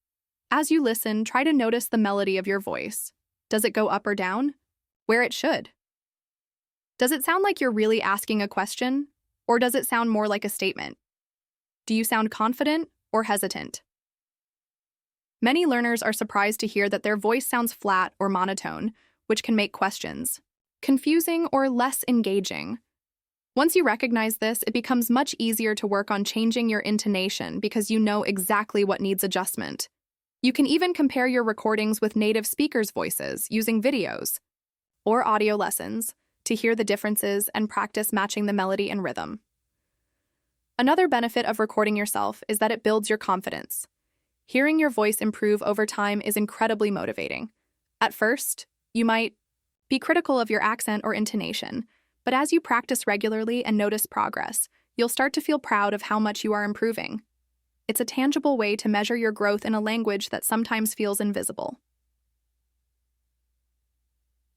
As you listen, try to notice the melody of your voice. Does it go up or down? Where it should? Does it sound like you're really asking a question, or does it sound more like a statement? Do you sound confident or hesitant? Many learners are surprised to hear that their voice sounds flat or monotone, which can make questions confusing or less engaging. Once you recognize this, it becomes much easier to work on changing your intonation because you know exactly what needs adjustment. You can even compare your recordings with native speakers' voices using videos or audio lessons to hear the differences and practice matching the melody and rhythm. Another benefit of recording yourself is that it builds your confidence. Hearing your voice improve over time is incredibly motivating. At first, you might be critical of your accent or intonation, but as you practice regularly and notice progress, you'll start to feel proud of how much you are improving. It's a tangible way to measure your growth in a language that sometimes feels invisible.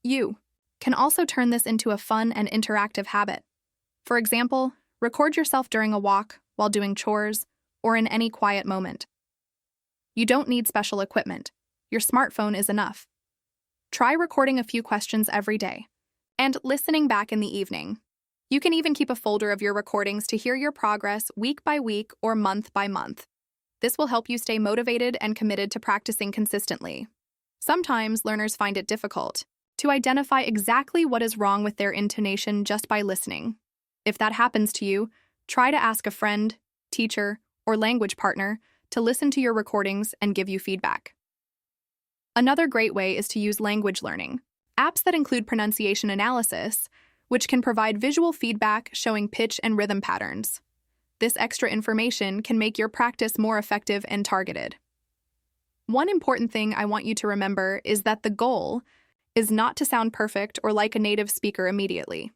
You can also turn this into a fun and interactive habit. For example, record yourself during a walk, while doing chores, or in any quiet moment. You don't need special equipment. Your smartphone is enough. Try recording a few questions every day and listening back in the evening. You can even keep a folder of your recordings to hear your progress week by week or month by month. This will help you stay motivated and committed to practicing consistently. Sometimes learners find it difficult to identify exactly what is wrong with their intonation just by listening. If that happens to you, try to ask a friend, teacher, or language partner to listen to your recordings and give you feedback. Another great way is to use language learning, apps that include pronunciation analysis, which can provide visual feedback showing pitch and rhythm patterns. This extra information can make your practice more effective and targeted. One important thing I want you to remember is that the goal is not to sound perfect or like a native speaker immediately.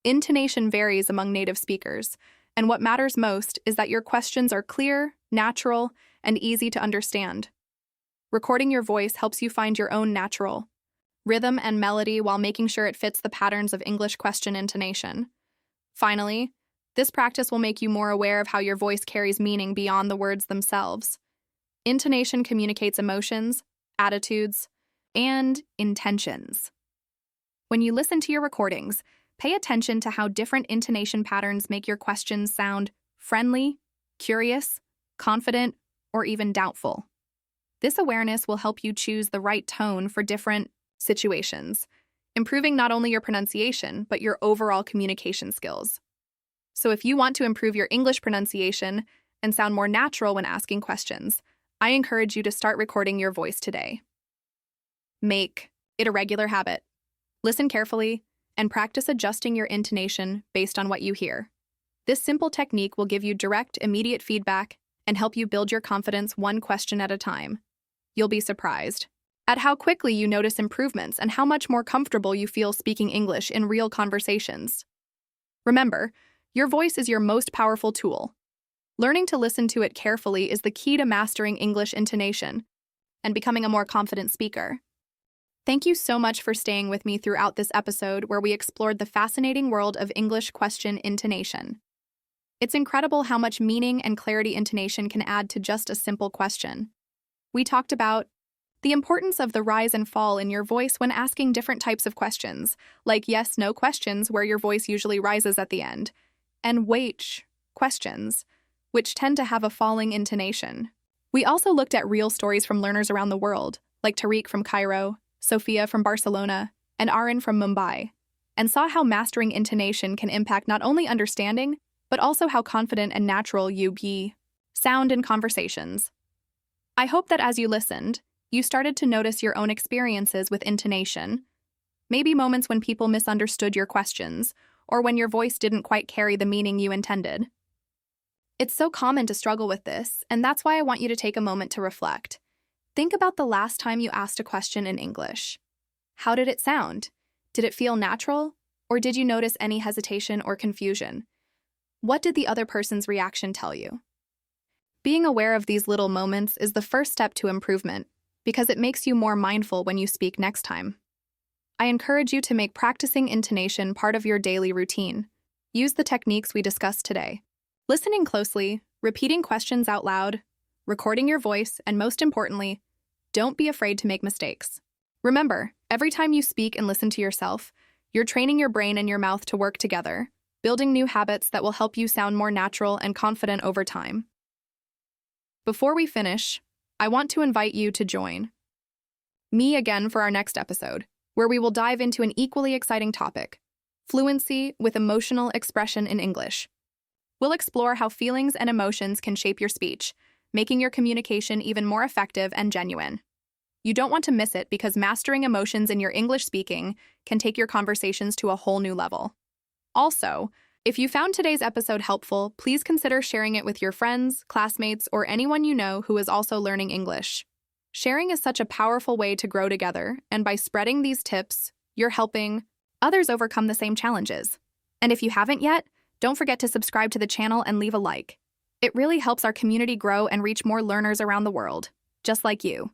Intonation varies among native speakers, and what matters most is that your questions are clear, natural, and easy to understand. Recording your voice helps you find your own natural rhythm and melody while making sure it fits the patterns of English question intonation. Finally, this practice will make you more aware of how your voice carries meaning beyond the words themselves. Intonation communicates emotions, attitudes, and intentions. When you listen to your recordings, pay attention to how different intonation patterns make your questions sound friendly, curious, confident, or even doubtful. This awareness will help you choose the right tone for different situations, improving not only your pronunciation, but your overall communication skills. So if you want to improve your English pronunciation and sound more natural when asking questions, I encourage you to start recording your voice today. Make it a regular habit. Listen carefully and practice adjusting your intonation based on what you hear. This simple technique will give you direct, immediate feedback and help you build your confidence one question at a time. You'll be surprised at how quickly you notice improvements and how much more comfortable you feel speaking English in real conversations. Remember, your voice is your most powerful tool. Learning to listen to it carefully is the key to mastering English intonation and becoming a more confident speaker. Thank you so much for staying with me throughout this episode where we explored the fascinating world of English question intonation. It's incredible how much meaning and clarity intonation can add to just a simple question. We talked about the importance of the rise and fall in your voice when asking different types of questions, like yes-no questions where your voice usually rises at the end, and wait questions, which tend to have a falling intonation. We also looked at real stories from learners around the world, like Tariq from Cairo, Sophia from Barcelona, and Arin from Mumbai, and saw how mastering intonation can impact not only understanding, but also how confident and natural you sound in conversations. I hope that as you listened, you started to notice your own experiences with intonation, maybe moments when people misunderstood your questions, or when your voice didn't quite carry the meaning you intended. It's so common to struggle with this, and that's why I want you to take a moment to reflect. Think about the last time you asked a question in English. How did it sound? Did it feel natural? Or did you notice any hesitation or confusion? What did the other person's reaction tell you? Being aware of these little moments is the first step to improvement, because it makes you more mindful when you speak next time. I encourage you to make practicing intonation part of your daily routine. Use the techniques we discussed today. Listening closely, repeating questions out loud, recording your voice, and most importantly, don't be afraid to make mistakes. Remember, every time you speak and listen to yourself, you're training your brain and your mouth to work together, building new habits that will help you sound more natural and confident over time. Before we finish, I want to invite you to join me again for our next episode, where we will dive into an equally exciting topic: fluency with emotional expression in English. We'll explore how feelings and emotions can shape your speech, making your communication even more effective and genuine. You don't want to miss it, because mastering emotions in your English speaking can take your conversations to a whole new level. Also, if you found today's episode helpful, please consider sharing it with your friends, classmates, or anyone you know who is also learning English. Sharing is such a powerful way to grow together, and by spreading these tips, you're helping others overcome the same challenges. And if you haven't yet, don't forget to subscribe to the channel and leave a like. It really helps our community grow and reach more learners around the world, just like you.